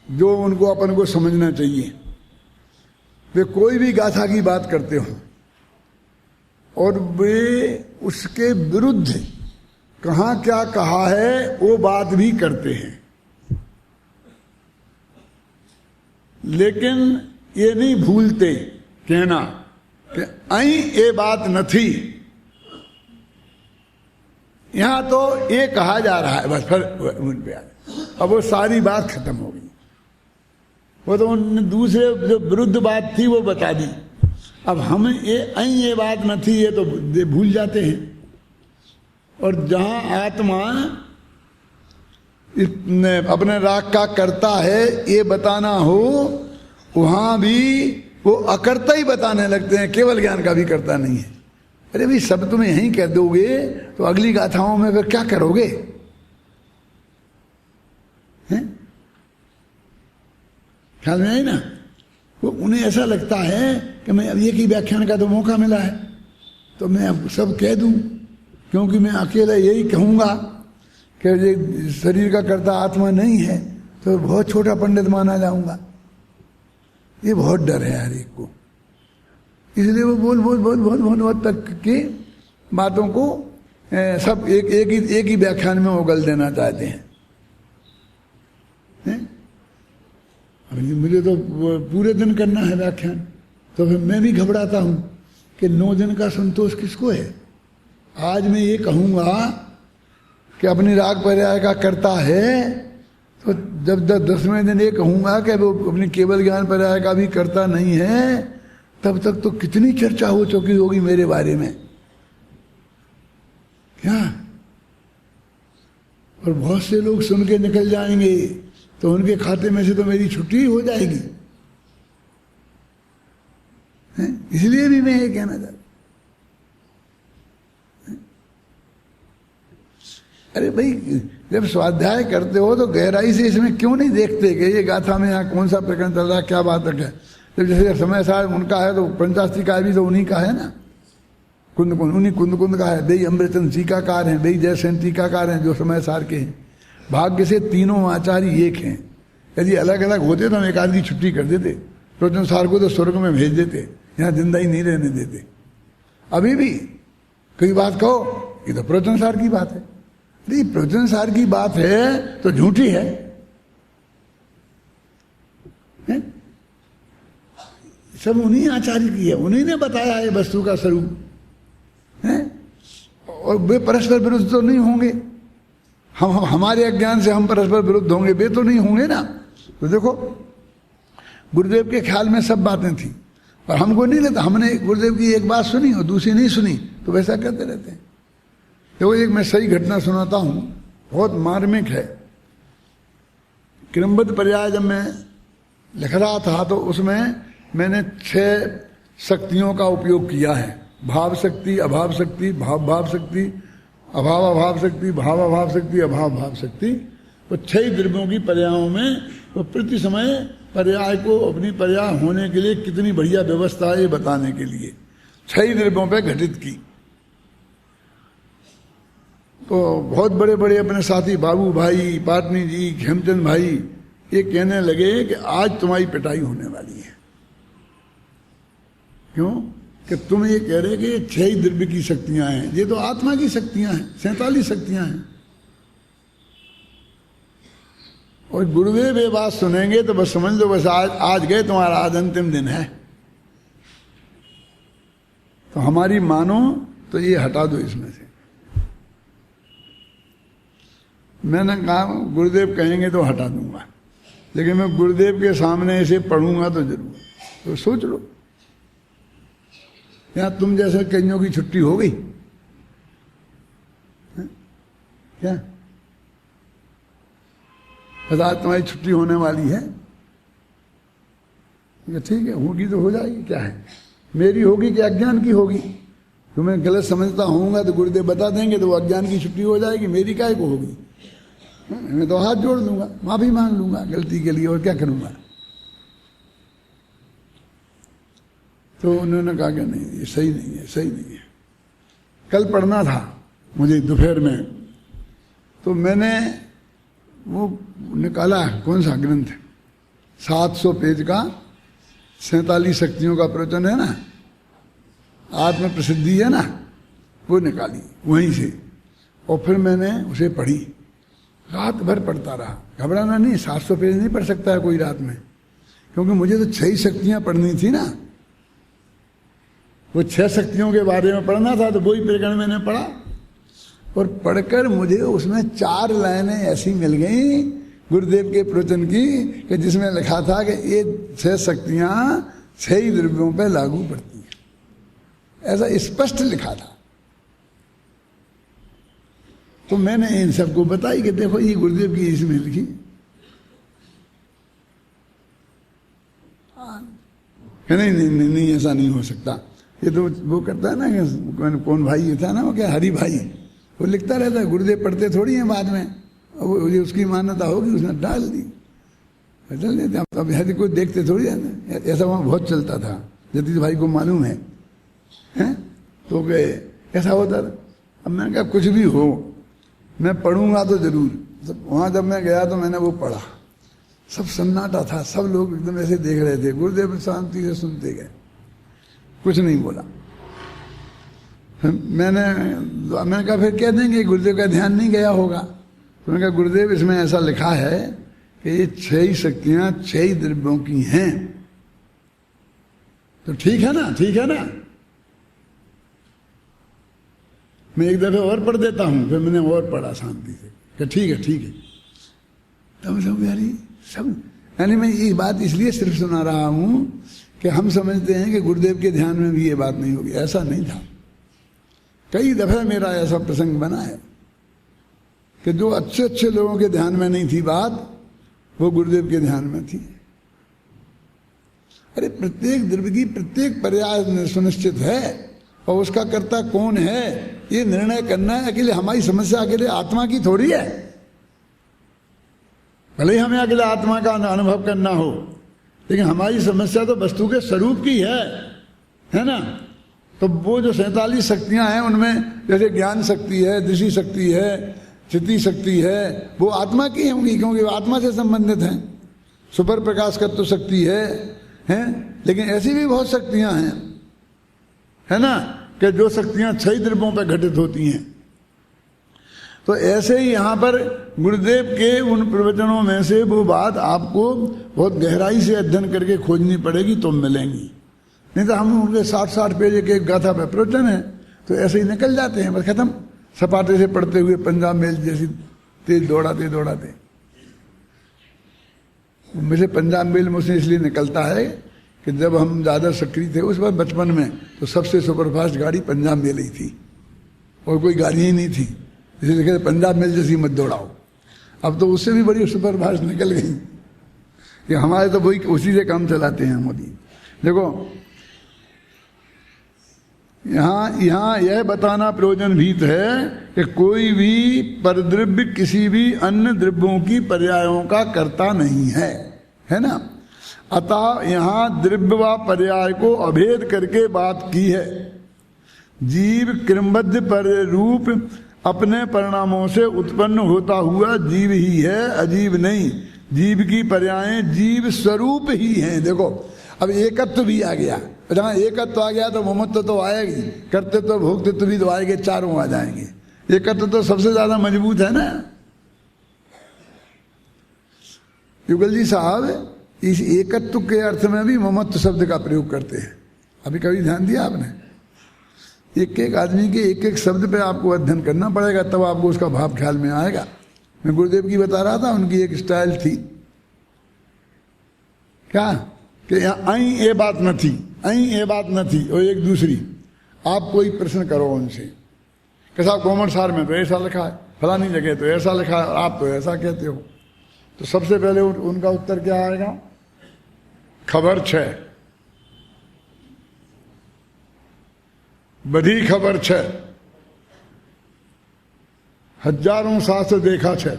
Speaker 1: जो उनको अपन को समझना चाहिए। वे कोई भी गाथा की बात करते हो और वे उसके विरुद्ध कहाँ क्या कहा है वो बात भी करते हैं, लेकिन ये नहीं भूलते कहना कि अई ये बात न थी। यहां तो ये कहा जा रहा है बस, फिर उन पे आ, अब वो सारी बात खत्म हो गई। वो तो उन दूसरे जो विरुद्ध बात थी वो बता दी। अब हम ये बात न थी ये तो भूल जाते हैं। और जहां आत्मा अपने राग का करता है ये बताना हो, वहां भी वो अकर्ता ही बताने लगते हैं, केवल ज्ञान का भी करता नहीं है। अरे भाई सब तुम्हें यहीं कह दोगे तो अगली गाथाओं में फिर क्या करोगे? हैं? ख्याल में आई ना? वो उन्हें ऐसा लगता है कि मैं अब एक ही व्याख्यान का तो मौका मिला है तो मैं अब सब कह दूं, क्योंकि मैं अकेला यही कहूंगा कि ये शरीर का कर्ता आत्मा नहीं है तो बहुत छोटा पंडित माना जाऊंगा। ये बहुत डर है हर एक को, इसलिए वो बहुत तक की बातों को सब एक ही व्याख्यान में उगल देना चाहते हैं। मुझे तो पूरे दिन करना है व्याख्यान, तो फिर मैं भी घबराता हूं कि 9 दिन का संतोष किसको है। आज मैं ये कहूंगा कि अपनी राग पर्याय का करता है, तो जब 10वें दिन ये कहूंगा कि वो अपनी केवल ज्ञान पर्याय का भी करता नहीं है, तब तक तो कितनी चर्चा हो चुकी होगी मेरे बारे में, क्या। और बहुत से लोग सुन के निकल जाएंगे तो उनके खाते में से तो मेरी छुट्टी हो जाएगी। इसलिए भी मैं ये कहना चाहता, अरे भाई जब स्वाध्याय करते हो तो गहराई से इसमें क्यों नहीं देखते कि ये गाथा में यहाँ कौन सा प्रकरण चल रहा है, क्या बात है। जब जैसे समय साहब उनका है तो पंचास्त्री का भी तो उन्हीं का है ना, कुंद का है। बेई अमृतचंद टीकाकार हैं, बेई जयसेन टीकाकार हैं जो समय सार के हैं। भाग्य से तीनों आचार्य एक हैं। यदि अलग अलग होते तो हम एक आदमी छुट्टी कर देते, प्रवचन सार को तो स्वर्ग में भेज देते, यहाँ जिंदा ही नहीं रहने देते। अभी भी कोई बात कहो ये तो प्रवचन सार की बात है, नहीं प्रवचन सार की बात है तो झूठी है, सब उन्हीं आचार्य की है, उन्हीं ने बताया है वस्तु का स्वरूप है। और वे परस्पर विरुद्ध तो नहीं होंगे। हम हमारे अज्ञान से हम परस्पर विरुद्ध होंगे, वे तो नहीं होंगे ना। तो देखो गुरुदेव के ख्याल में सब बातें थी और हमको नहीं लगता, हमने गुरुदेव की एक बात सुनी और दूसरी नहीं सुनी तो वैसा करते रहते हैं। देखो एक मैं सही घटना सुनाता हूं, बहुत मार्मिक है। क्रमबद्ध पर्याय जब मैं लिख रहा था तो उसमें मैंने 6 शक्तियों का उपयोग किया है। भाव शक्ति, अभाव शक्ति, भाव शक्ति अभाव अभाव शक्ति, भाव अभाव शक्ति, अभाव भाव शक्ति। वो 6 द्रव्यों की पर्यायों में वो प्रति समय पर्याय को अपनी पर्याय होने के लिए कितनी बढ़िया व्यवस्था है ये बताने के लिए 6 द्रव्यों पे घटित की। तो बहुत बड़े बड़े अपने साथी बाबू भाई, पाटनी जी, खेमचंद भाई ये कहने लगे कि आज तुम्हारी पिटाई होने वाली है। क्यों? कि तुम ये कह रहे कि ये 6 द्रव्य की शक्तियां हैं, ये तो आत्मा की शक्तियां हैं, 47 शक्तियां हैं। और गुरुदेव ये बात सुनेंगे तो बस समझ लो बस आज गए, तुम्हारा आज अंतिम दिन है। तो हमारी मानो तो ये हटा दो इसमें से। मैंने कहा गुरुदेव कहेंगे तो हटा दूंगा, लेकिन मैं गुरुदेव के सामने इसे पढ़ूंगा तो जरूर। तो सोच लो, यहां तुम जैसे कईयों की छुट्टी हो गई क्या? बस आज तुम्हारी छुट्टी होने वाली है, ठीक है, होगी तो हो जाएगी, क्या है। मेरी होगी कि अज्ञान की होगी? तो मैं गलत समझता होऊंगा तो गुरुदेव बता देंगे तो वो अज्ञान की छुट्टी हो जाएगी, मेरी काय को होगी? मैं तो हाथ जोड़ दूंगा, माफी मांग लूंगा गलती के लिए, और क्या करूंगा। तो उन्होंने कहा कि नहीं ये सही नहीं है, सही नहीं है। कल पढ़ना था मुझे दोपहर में, तो मैंने वो निकाला कौन सा ग्रंथ 700 पेज का 47 शक्तियों का प्रवचन है ना, आत्म प्रसिद्धि है ना, वो निकाली वहीं से। और फिर मैंने उसे पढ़ी, रात भर पढ़ता रहा। घबराना नहीं, 700 पेज नहीं पढ़ सकता है कोई रात में, क्योंकि मुझे तो 6 शक्तियां पढ़नी थी ना। वो 6 शक्तियों के बारे में पढ़ना था, तो वही प्रकरण मैंने पढ़ा। और पढ़कर मुझे उसमें 4 लाइनें ऐसी मिल गई गुरुदेव के प्रवचन की कि जिसमें लिखा था कि ये 6 शक्तियां 6 द्रव्यों पर लागू पड़ती हैं, ऐसा स्पष्ट लिखा था। तो मैंने इन सबको बताई कि देखो ये गुरुदेव की इसमें लिखी। नहीं नहीं नहीं नहीं ऐसा नहीं हो सकता, ये तो वो करता है ना कि कौन भाई ये था ना, वो क्या हरि भाई, वो लिखता रहता है, गुरुदेव पढ़ते थोड़ी हैं बाद में, वो उसकी मान्यता होगी उसने डाल दी, डाल देते। अब हरि को देखते थोड़ी है ना, ऐसा वहाँ बहुत चलता था, जतीश भाई को मालूम है, हैं? तो गए ऐसा होता था। अब मैंने कहा कुछ भी हो मैं पढ़ूंगा तो जरूर। वहाँ जब मैं गया तो मैंने वो पढ़ा, सब सन्नाटा था, सब लोग एकदम ऐसे देख रहे थे। गुरुदेव शांति से सुनते गए, कुछ नहीं बोला। मैंने कहा फिर कह देंगे गुरुदेव का ध्यान नहीं गया होगा। तो मैंने कहा गुरुदेव इसमें ऐसा लिखा है कि ये 6 शक्तियां 6 द्रव्यों की हैं, तो ठीक है ना, ठीक है ना। मैं एक दफे और पढ़ देता हूं, फिर मैंने और पढ़ा शांति से कि ठीक है ठीक है। तब सब यारी सब, यानी मैं ये बात इसलिए सिर्फ सुना रहा हूं कि हम समझते हैं कि गुरुदेव के ध्यान में भी ये बात नहीं होगी, ऐसा नहीं था। कई दफे मेरा ऐसा प्रसंग बना है कि जो अच्छे अच्छे लोगों के ध्यान में नहीं थी बात, वो गुरुदेव के ध्यान में थी। अरे प्रत्येक द्रव्य की प्रत्येक पर्याय सुनिश्चित है, और उसका कर्ता कौन है ये निर्णय करना है। अकेले हमारी समस्या अकेले आत्मा की थोड़ी है, भले ही हमें अकेले आत्मा का अनुभव करना हो, लेकिन हमारी समस्या तो वस्तु के स्वरूप की है ना। तो वो जो 47 शक्तियां हैं उनमें जैसे ज्ञान शक्ति है, दृष्टि शक्ति है, स्थिति शक्ति है, वो आत्मा की होंगी क्योंकि वो आत्मा से संबंधित हैं। सुपर प्रकाश तत्व शक्ति है, लेकिन ऐसी भी बहुत शक्तियां हैं, है ना, कि जो शक्तियां 6 द्रव्यों पर घटित होती हैं। तो ऐसे ही यहाँ पर गुरुदेव के उन प्रवचनों में से वो बात आपको बहुत गहराई से अध्ययन करके खोजनी पड़ेगी तो मिलेंगी। नहीं तो हम उनके 60-60 पेज एक गाथा पे प्रवचन है तो ऐसे ही निकल जाते हैं, बस खत्म, सपाटे से पढ़ते हुए पंजाब मेल जैसी तेज दौड़ाते दौड़ाते। मुझे पंजाब मेल मुझसे इसलिए निकलता है कि जब हम ज़्यादा सक्रिय थे उस बार बचपन में, तो सबसे सुपरफास्ट गाड़ी पंजाब मेल ही थी और कोई गाड़ी ही नहीं थी, इसलिए कहते पंजाब मेल जैसी मत दौड़ाओ। अब तो उससे भी बड़ी सुपरफास्ट निकल गई कि हमारे तो वही उसी से काम चलाते हैं मोदी। देखो यहाँ यह बताना प्रयोजन भीत है कि कोई भी परद्रव्य किसी भी अन्य द्रव्यों की पर्यायों का कर्ता नहीं है ना। अतः यहाँ द्रव्य व पर्याय को अभेद करके बात की है। जीव क्रमबद्ध पर रूप अपने परिणामों से उत्पन्न होता हुआ जीव ही है, अजीव नहीं। जीव की पर्यायें जीव स्वरूप ही हैं। देखो अब एकत्व भी आ गया, जहाँ एकत्व आ गया तो ममत्व तो आएगी, कर्तृत्व तो भोक्तृत्व भी तो आएंगे, चारों आ जाएंगे। एकत्व तो सबसे ज्यादा मजबूत है ना। युगल जी साहब इस एकत्व के अर्थ में भी ममत्व शब्द का प्रयोग करते हैं। अभी कभी ध्यान दिया आपने? एक एक आदमी के एक एक शब्द पे आपको अध्ययन करना पड़ेगा, तब आपको उसका भाव ख्याल में आएगा। मैं गुरुदेव की बता रहा था, उनकी एक स्टाइल थी क्या कि आई ये बात न थी, आई ये बात न थी, और एक दूसरी। आप कोई प्रश्न करो उनसे कि साहब कॉमर्स सार में तो ऐसा लिखा है, फलानी जगह तो ऐसा लिखा है, आप तो ऐसा कहते हो। तो सबसे पहले उनका उत्तर क्या आएगा? खबर 6, बधी खबर 6, हजारों शास्त्र देखा 6,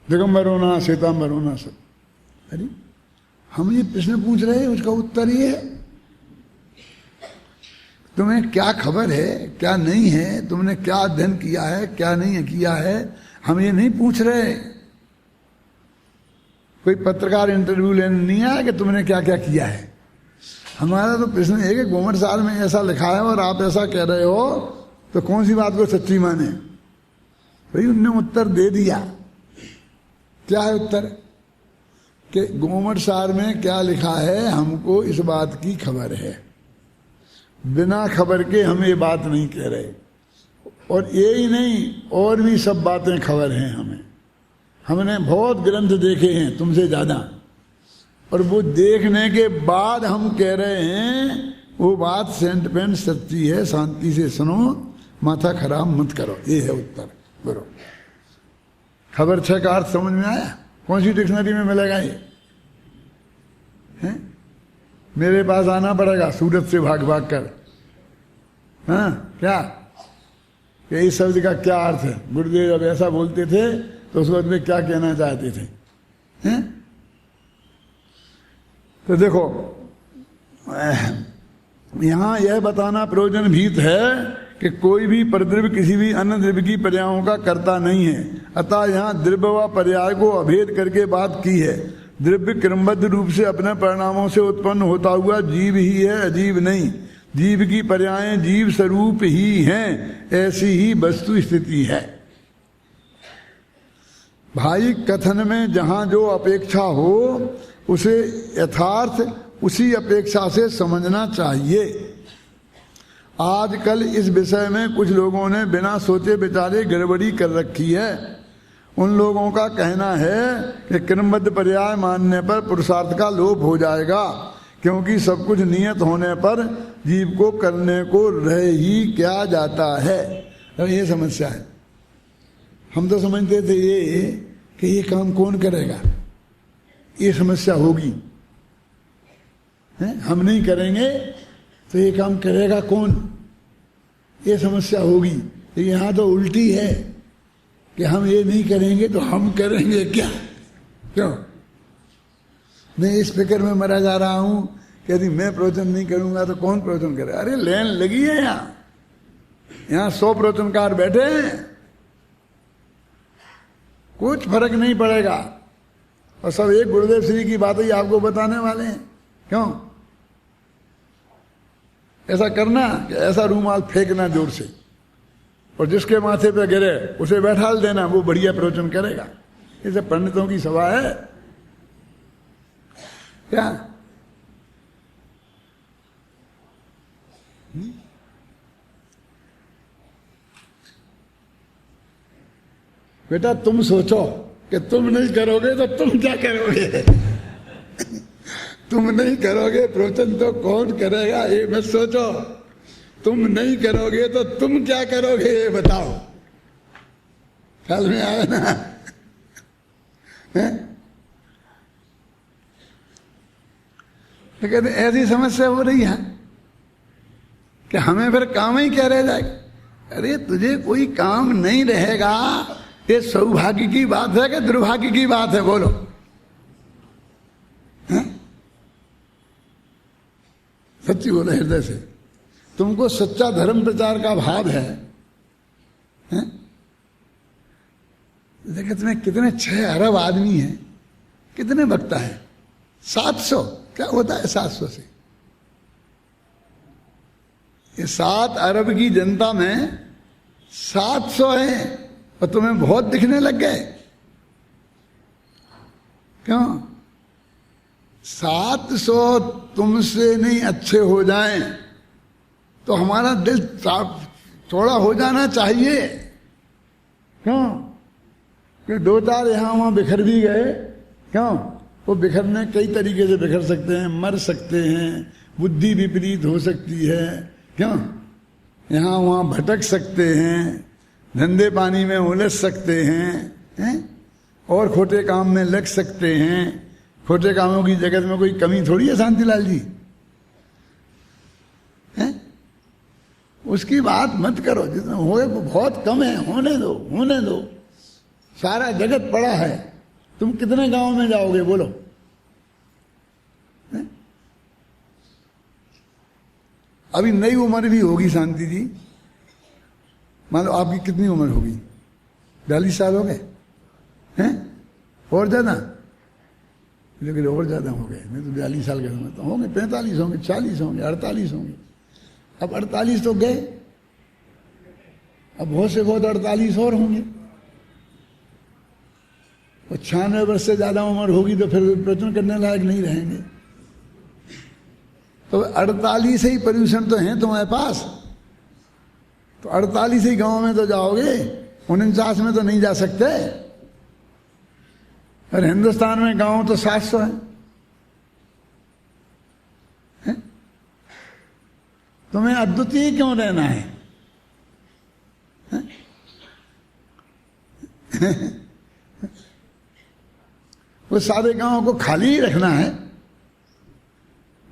Speaker 1: दिगंबर होना श्वेतांबर होना सब। अरे हम ये प्रश्न पूछ रहे हैं, उसका उत्तर ये है। तुम्हें क्या खबर है, क्या नहीं है, तुमने क्या अध्ययन किया है, क्या नहीं किया है, हम ये नहीं पूछ रहे। कोई पत्रकार इंटरव्यू लेने नहीं आया कि तुमने क्या क्या किया है। हमारा तो प्रश्न है कि गोमट सार में ऐसा लिखा है और आप ऐसा कह रहे हो, तो कौन सी बात को सच्ची माने? भाई उनने उत्तर दे दिया। क्या है उत्तर? कि गोमट सार में क्या लिखा है हमको इस बात की खबर है, बिना खबर के हम ये बात नहीं कह रहे। और ये ही नहीं, और भी सब बातें खबर हैं हमें। हमने बहुत ग्रंथ देखे हैं तुमसे ज्यादा, और वो देखने के बाद हम कह रहे हैं वो बात सेंट पेंट सच्ची है, शांति से सुनो, माथा खराब मत करो। ये है उत्तर। बरो खबर 6 का अर्थ समझ में आया? कौन सी डिक्शनरी में मिलेगा ये? हैं? मेरे पास आना पड़ेगा सूरत से भाग भाग कर। हाँ क्या कि इस शब्द का क्या अर्थ है? गुरुदेव जब ऐसा बोलते थे तो उस वक्त में क्या कहना चाहते थे? हैं? तो देखो यहां यह बताना प्रयोजन भीत है कि कोई भी परद्रव्य किसी भी अन्य द्रव्य की पर्यायों का कर्ता नहीं है। अतः यहाँ द्रव्य व पर्याय को अभेद करके बात की है। द्रव्य क्रमबद्ध रूप से अपने परिणामों से उत्पन्न होता हुआ जीव ही है, अजीव नहीं। जीव की पर्यायें जीव स्वरूप ही हैं, ऐसी ही वस्तु स्थिति है। भाई कथन में जहां जो अपेक्षा हो उसे यथार्थ उसी अपेक्षा से समझना चाहिए। आजकल इस विषय में कुछ लोगों ने बिना सोचे विचारे गड़बड़ी कर रखी है। उन लोगों का कहना है कि क्रमबद्ध पर्याय मानने पर पुरुषार्थ का लोप हो जाएगा, क्योंकि सब कुछ नियत होने पर जीव को करने को रह ही क्या जाता है। अब ये समस्या है। हम तो समझते थे ये कि ये काम कौन करेगा, ये समस्या होगी, हम नहीं करेंगे तो ये काम करेगा कौन, ये समस्या होगी। यहाँ तो उल्टी है कि हम ये नहीं करेंगे तो हम करेंगे क्या? क्यों? मैं इस फिक्र में मरा जा रहा हूं कि यदि मैं प्रवचन नहीं करूंगा तो कौन प्रवचन करे। अरे लेन लगी है यहाँ 100 प्रवचनकार बैठे हैं, कुछ फर्क नहीं पड़ेगा, और सब एक गुरुदेव श्री की बात ही आपको बताने वाले हैं। क्यों? ऐसा करना कि ऐसा रूमाल फेंकना जोर से, और जिसके माथे पे गिरे उसे बैठाल देना, वो बढ़िया प्रवचन करेगा। ये सब पंडितों की सभा है क्या? बेटा तुम सोचो कि तुम नहीं करोगे तो तुम क्या करोगे? तुम नहीं करोगे प्रवचन तो कौन करेगा, ये मत सोचो। तुम नहीं करोगे तो तुम क्या करोगे ये बताओ। ख्याल में आया ना? तो कहते ऐसी समस्या हो रही है। हमें फिर काम ही क्या रह जाएगा? अरे तुझे कोई काम नहीं रहेगा, ये सौभाग्य की बात है कि दुर्भाग्य की बात है? बोलो। सच्ची बोलो हृदय से, तुमको सच्चा धर्म प्रचार का भाव है? जगत में कितने 6 अरब आदमी हैं, कितने वक्ता है? 700। क्या होता है 700 से? ये 7 अरब की जनता में 700 है और तुम्हें बहुत दिखने लग गए। क्यों? 700 तुमसे नहीं अच्छे हो जाएं तो हमारा दिल थोड़ा हो जाना चाहिए। क्यों? कि 2-4 यहां वहां बिखर भी गए। क्यों? वो बिखरने कई तरीके से बिखर सकते हैं, मर सकते हैं, बुद्धि विपरीत हो सकती है। क्यों? यहां वहां भटक सकते हैं, धंधे पानी में उलझ सकते हैं, और खोटे काम में लग सकते हैं। खोटे कामों की जगत में कोई कमी थोड़ी है शांतिलाल जी, हैं? उसकी बात मत करो, जितना होए वो बहुत कम है, होने दो, होने दो। सारा जगत पड़ा है, तुम कितने गांव में जाओगे बोलो? हैं? अभी नई उम्र भी होगी शांति जी, मान लो आपकी कितनी उम्र होगी? 42 साल हो गए हैं? और ज्यादा? लेकिन और ज्यादा हो गए। मैं तो 42 साल का समझता हूँ। होंगे 45 होंगे, 40 होंगे, 48 होंगे। अब 48 तो गए, अब बहुत से बहुत 48 और होंगे। और 96 वर्ष से ज्यादा उम्र होगी तो फिर प्रवचन करने लायक नहीं रहेंगे। तो 48 ही पर्यूषण तो हैं तुम्हारे पास, तो 48 ही गांव में तो जाओगे, 49 में तो नहीं जा सकते। और हिंदुस्तान में गांव तो 700 है। तुम्हें अद्वितीय क्यों रहना है? वो सारे गांव को खाली ही रखना है,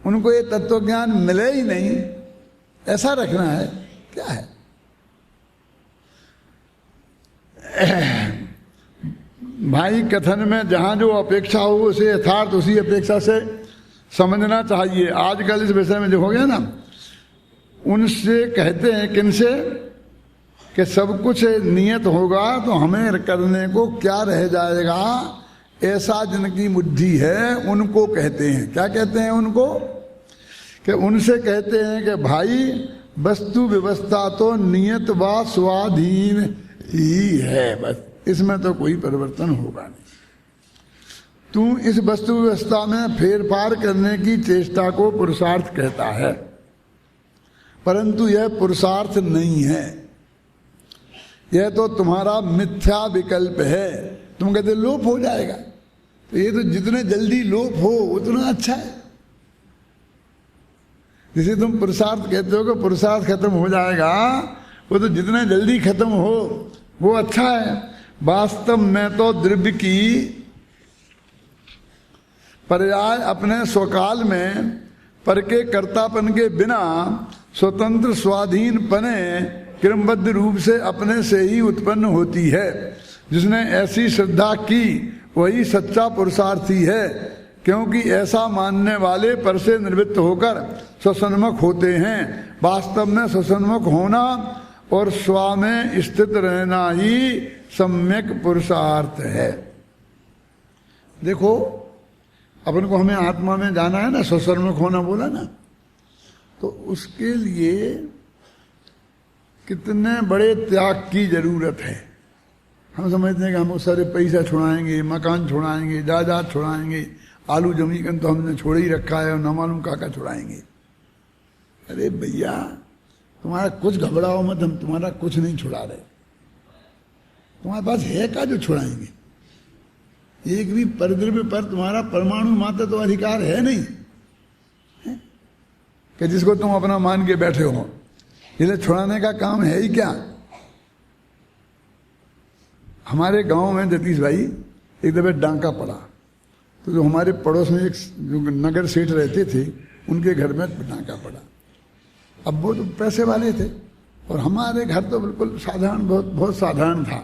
Speaker 1: उनको ये तत्व ज्ञान मिले ही नहीं, ऐसा रखना है। क्या है? भाई कथन में जहां जो अपेक्षा हो उसे यथार्थ उसी अपेक्षा से समझना चाहिए। आजकल इस विषय में जो हो गया ना, उनसे कहते हैं किनसे कि सब कुछ नियत होगा तो हमें करने को क्या रह जाएगा, ऐसा जिनकी बुद्धि है उनको कहते हैं। क्या कहते हैं उनको? कि उनसे कहते हैं कि भाई वस्तु व्यवस्था तो नियत व स्वाधीन ही है, बस इसमें तो कोई परिवर्तन होगा नहीं। तू इस वस्तु व्यवस्था में फेरफार करने की चेष्टा को पुरुषार्थ कहता है, परंतु यह पुरुषार्थ नहीं है, यह तो तुम्हारा मिथ्या विकल्प है। तुम कहते लोप हो जाएगा, तो ये तो जितने जल्दी लोप हो उतना अच्छा है। जिसे तुम पुरुषार्थ कहते हो कि पुरुषार्थ खत्म हो जाएगा, वो तो जितने जल्दी खत्म हो वो अच्छा है। वास्तव में तो द्रव्य की पर्याय अपने स्वकाल में पर के कर्तापन के बिना स्वतंत्र स्वाधीन पने क्रमबद्ध रूप से अपने से ही उत्पन्न होती है। जिसने ऐसी श्रद्धा की वही सच्चा पुरुषार्थी है, क्योंकि ऐसा मानने वाले पर से निवृत्त होकर स्वसन्मुख होते हैं। वास्तव में स्वसन्मुख होना और स्व में स्थित रहना ही सम्यक पुरुषार्थ है। देखो अपन को हमें आत्मा में जाना है ना, स्वसन्मुख होना बोला ना, तो उसके लिए कितने बड़े त्याग की जरूरत है। हम समझते हैं कि हम उस सारे पैसा छुड़ाएंगे, मकान छुड़ाएंगे, जायदाद छुड़ाएंगे, आलू जमीन तो हमने छोड़ ही रखा है और न मालूम काका छुड़ाएंगे। अरे भैया तुम्हारा कुछ घबराओ मत, हम तुम्हारा कुछ नहीं छुड़ा रहे। तुम्हारे पास है का जो छुड़ाएंगे? एक भी परद्रव्य पर तुम्हारा परमाणु मात्र तो अधिकार है नहीं है? कि जिसको तुम अपना मान के बैठे हो, इसे छुड़ाने का काम है ही क्या? हमारे गांव में जतीश भाई एक दफे डांका पड़ा, तो जो हमारे पड़ोस में एक जो नगर सेठ रहते थे उनके घर में डांका पड़ा। अब वो तो पैसे वाले थे और हमारे घर तो बिल्कुल साधारण, बहुत बहुत साधारण था।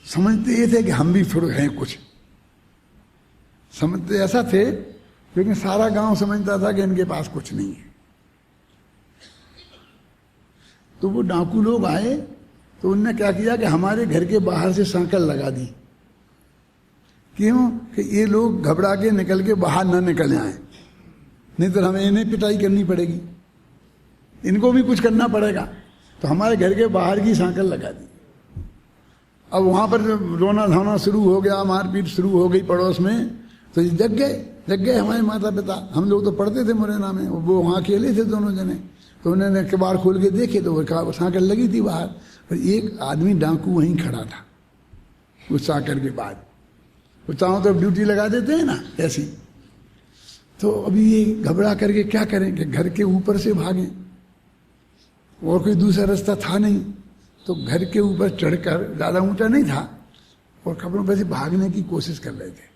Speaker 1: समझते ये थे कि हम भी थोड़े हैं कुछ, समझते ऐसा थे, लेकिन सारा गांव समझता था कि इनके पास कुछ नहीं है। तो वो डाकू लोग आए तो उनने क्या किया कि हमारे घर के बाहर से सांकल लगा दी। क्यों? कि ये लोग घबरा के निकल के बाहर ना निकल आए, नहीं तो हमें इन्हें पिटाई करनी पड़ेगी, इनको भी कुछ करना पड़ेगा। तो हमारे घर के बाहर की सांकल लगा दी। अब वहां पर रोना धोना शुरू हो गया, मारपीट शुरू हो गई पड़ोस में। तो ये जग गए हमारे माता पिता। हम लोग तो पढ़ते थे मुरैना में, वो वहां अकेले थे दोनों जने। तो उन्होंने कबाड़ खोल के देखे तो वो सांकल लगी थी बाहर, और एक आदमी डाकू वहीं खड़ा था उस सांकल के बाद। वो चाहों तो ड्यूटी लगा देते हैं ना ऐसी। तो अभी ये घबरा करके क्या करें कि घर के ऊपर से भागें, और कोई दूसरा रास्ता था नहीं। तो घर के ऊपर चढ़कर, ज्यादा ऊंचा नहीं था, और कपड़ों पर से भागने की कोशिश कर रहे थे।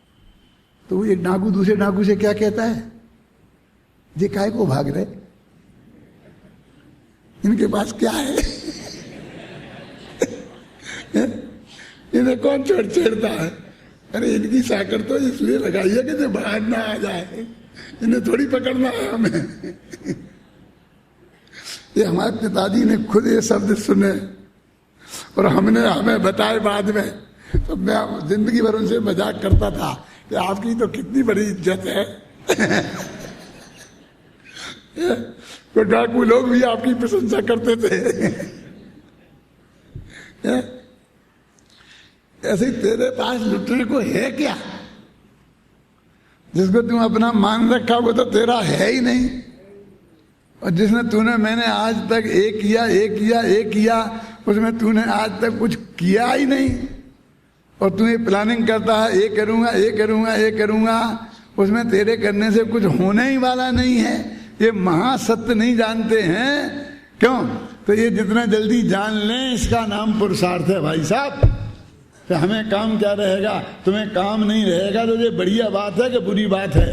Speaker 1: तो वो एक डाकू दूसरे डाकू से क्या कहता है, ये काहे को भाग रहे, इनके पास क्या है? इन्हें कौन छेड़ता है? अरे इनकी साकर तो इसलिए लगाई है कि जो बाहर ना आ जाए, इन्हें थोड़ी पकड़ना है हमें। ये हमारे पिताजी ने खुद ये शब्द सुने और हमें बताए बाद में। तो मैं जिंदगी भर उनसे मजाक करता था कि आपकी तो कितनी बड़ी इज्जत है। तो डाकू लोग भी आपकी प्रशंसा करते थे। ऐसे तेरे पास लुटने को है क्या? जिसको तुम अपना मान रखा वो तो तेरा है ही नहीं, और जिसने तूने मैंने आज तक एक किया उसमें तूने आज तक कुछ किया ही नहीं। और तू ये प्लानिंग करता है ये करूंगा, उसमें तेरे करने से कुछ होने ही वाला नहीं है। ये महासत्य नहीं जानते हैं। क्यों? तो ये जितना जल्दी जान लें इसका नाम पुरुषार्थ है भाई साहब। तो हमें काम क्या रहेगा, तुम्हें काम नहीं रहेगा, तो ये बढ़िया बात है कि बुरी बात है?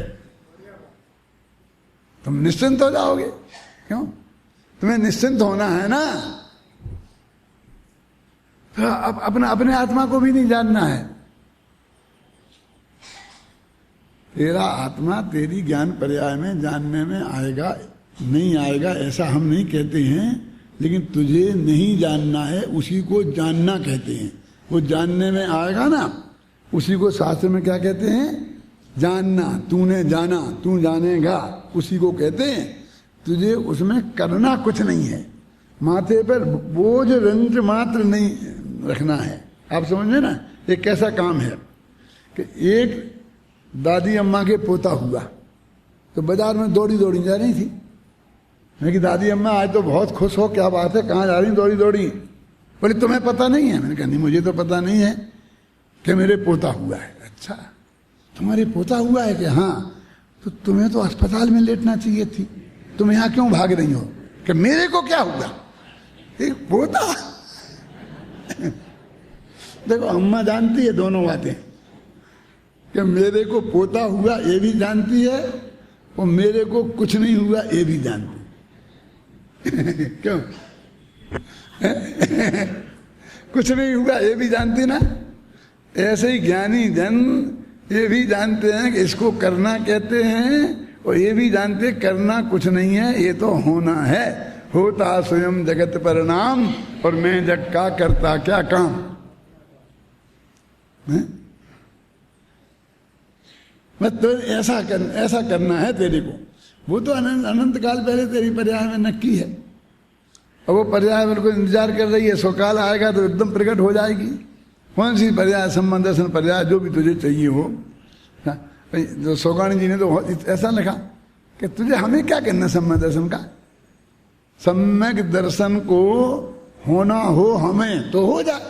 Speaker 1: तुम निश्चिंत हो जाओगे। क्यों? तुम्हें निश्चिंत होना है ना। तो अपने आत्मा को भी नहीं जानना है। तेरा आत्मा तेरी ज्ञान पर्याय में जानने में आएगा नहीं आएगा ऐसा हम नहीं कहते हैं, लेकिन तुझे नहीं जानना है उसी को जानना कहते हैं। वो जानने में आएगा ना, उसी को शास्त्र में क्या कहते हैं? जानना। तूने जाना, तू जानेगा, उसी को कहते हैं। तुझे उसमें करना कुछ नहीं है, माथे पर बोझ रंज मात्र नहीं रखना है। आप समझे ना, ये कैसा काम है कि एक दादी अम्मा के पोता हुआ तो बाजार में दौड़ी जा रही थी। मैं कि दादी अम्मा आज तो बहुत खुश हो, क्या बात है, कहाँ जा रही दौड़ी? बोले तुम्हें पता नहीं है? मैंने कहा नहीं मुझे तो पता नहीं है कि मेरे पोता हुआ है। अच्छा तुम्हारे पोता हुआ है कि हाँ, तो तुम्हें तो अस्पताल में लेटना चाहिए थी, तुम यहाँ क्यों भाग रही हो? कि मेरे को क्या हुआ, एक पोता। देखो अम्मा जानती है दोनों बातें, कि मेरे को पोता हुआ ये भी जानती है, और मेरे को कुछ नहीं हुआ ये भी जानती है। क्यों? कुछ नहीं हुआ ये भी जानती ना। ऐसे ही ज्ञानी जन ये भी जानते हैं कि इसको करना कहते हैं, और ये भी जानते करना कुछ नहीं है, ये तो होना है। होता स्वयं जगत परिणाम, और मैं जग का करता क्या काम है? मत तो ऐसा करना है तेरे को। वो तो अनंत काल पहले तेरी पर्याय में नक्की है, और वो पर्याय बिल्कुल इंतजार कर रही है। सौकाल आएगा तो एकदम प्रकट हो जाएगी। कौन सी पर्याय? सम्मान दर्शन पर्याय, जो भी तुझे चाहिए हो। जो सौगाणी जी ने तो ऐसा लिखा कि तुझे हमें क्या करना सम्यक दर्शन का। सम्यक दर्शन को होना हो हमें तो हो जाए,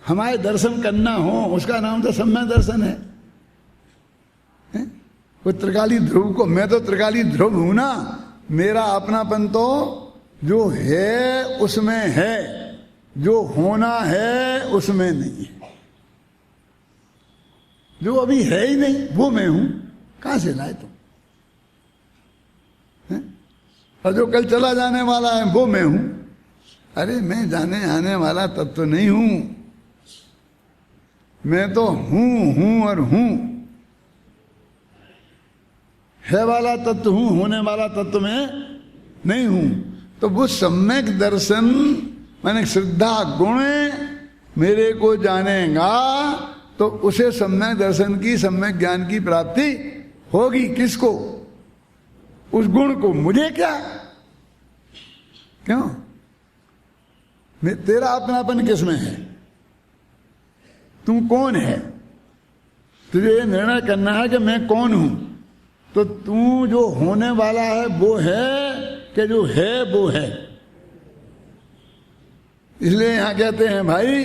Speaker 1: हमारे दर्शन करना हो उसका नाम तो सम्यक दर्शन है। वो त्रिकाली ध्रुव को, मैं तो त्रिकाली ध्रुव हूं ना, मेरा अपनापन तो जो है उसमें है, जो होना है उसमें नहीं है। जो अभी है ही नहीं वो मैं हूं, कहां से लाए तुम? और जो कल चला जाने वाला है वो मैं हूं। अरे मैं जाने आने वाला तत्व तो नहीं हूं, मैं तो हूं और हूं, है वाला तत्व हूं, होने वाला तत्व मैं नहीं हूं। तो वो सम्यक दर्शन माने श्रद्धा गुण मेरे को जानेगा तो उसे सम्यक दर्शन की, सम्यक ज्ञान की प्राप्ति होगी। किसको? उस गुण को। मुझे क्या? क्यों? तेरा अपनापन किसमें है? तू कौन है? तुझे ये निर्णय करना है कि मैं कौन हूं। तो तू जो होने वाला है वो है कि जो है वो है? इसलिए यहां कहते हैं भाई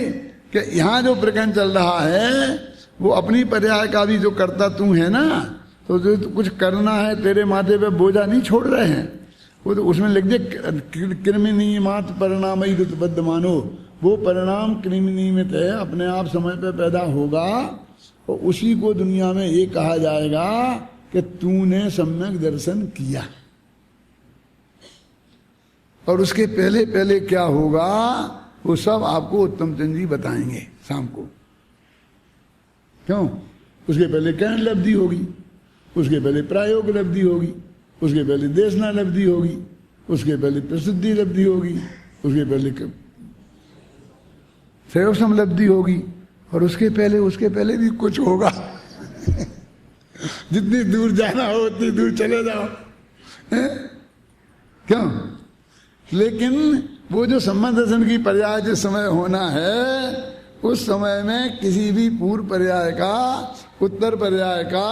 Speaker 1: कि यहां जो प्रकरण चल रहा है वो अपनी पर्याय का भी जो करता तू है ना, तो जो कुछ करना है तेरे माथे पे बोझा नहीं छोड़ रहे हैं। वो तो उसमें लिख दे कृमिनियमात परिणाम ऋतुबद्ध मानो, वो परिणाम कृमि नियमित है, अपने आप समय पे पैदा होगा। और उसी को दुनिया में ये कहा जाएगा कि तूने सम्यक दर्शन किया। और उसके पहले पहले क्या होगा वो सब आपको उत्तम चंद जी बताएंगे शाम को। क्यों? उसके पहले कैन लब्धि होगी, उसके पहले प्रायोग लब्धि होगी, उसके पहले देशना लब्धि होगी, उसके पहले प्रसिद्धि लब्धि होगी, उसके पहले सेवसम लब्धि होगी, और उसके पहले भी कुछ होगा। जितनी दूर जाना हो उतनी दूर चले जाओ। क्यों? लेकिन वो जो सम्यक दर्शन की पर्याय जिस समय होना है उस समय में किसी भी पूर्व पर्याय का, उत्तर पर्याय का,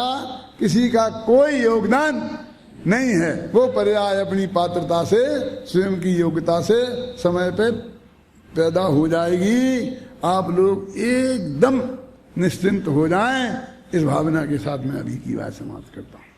Speaker 1: किसी का कोई योगदान नहीं है। वो पर्याय अपनी पात्रता से, स्वयं की योग्यता से समय पे पैदा हो जाएगी। आप लोग एकदम निश्चिंत हो जाएं। इस भावना के साथ मैं अभी की बात समाप्त करता हूं।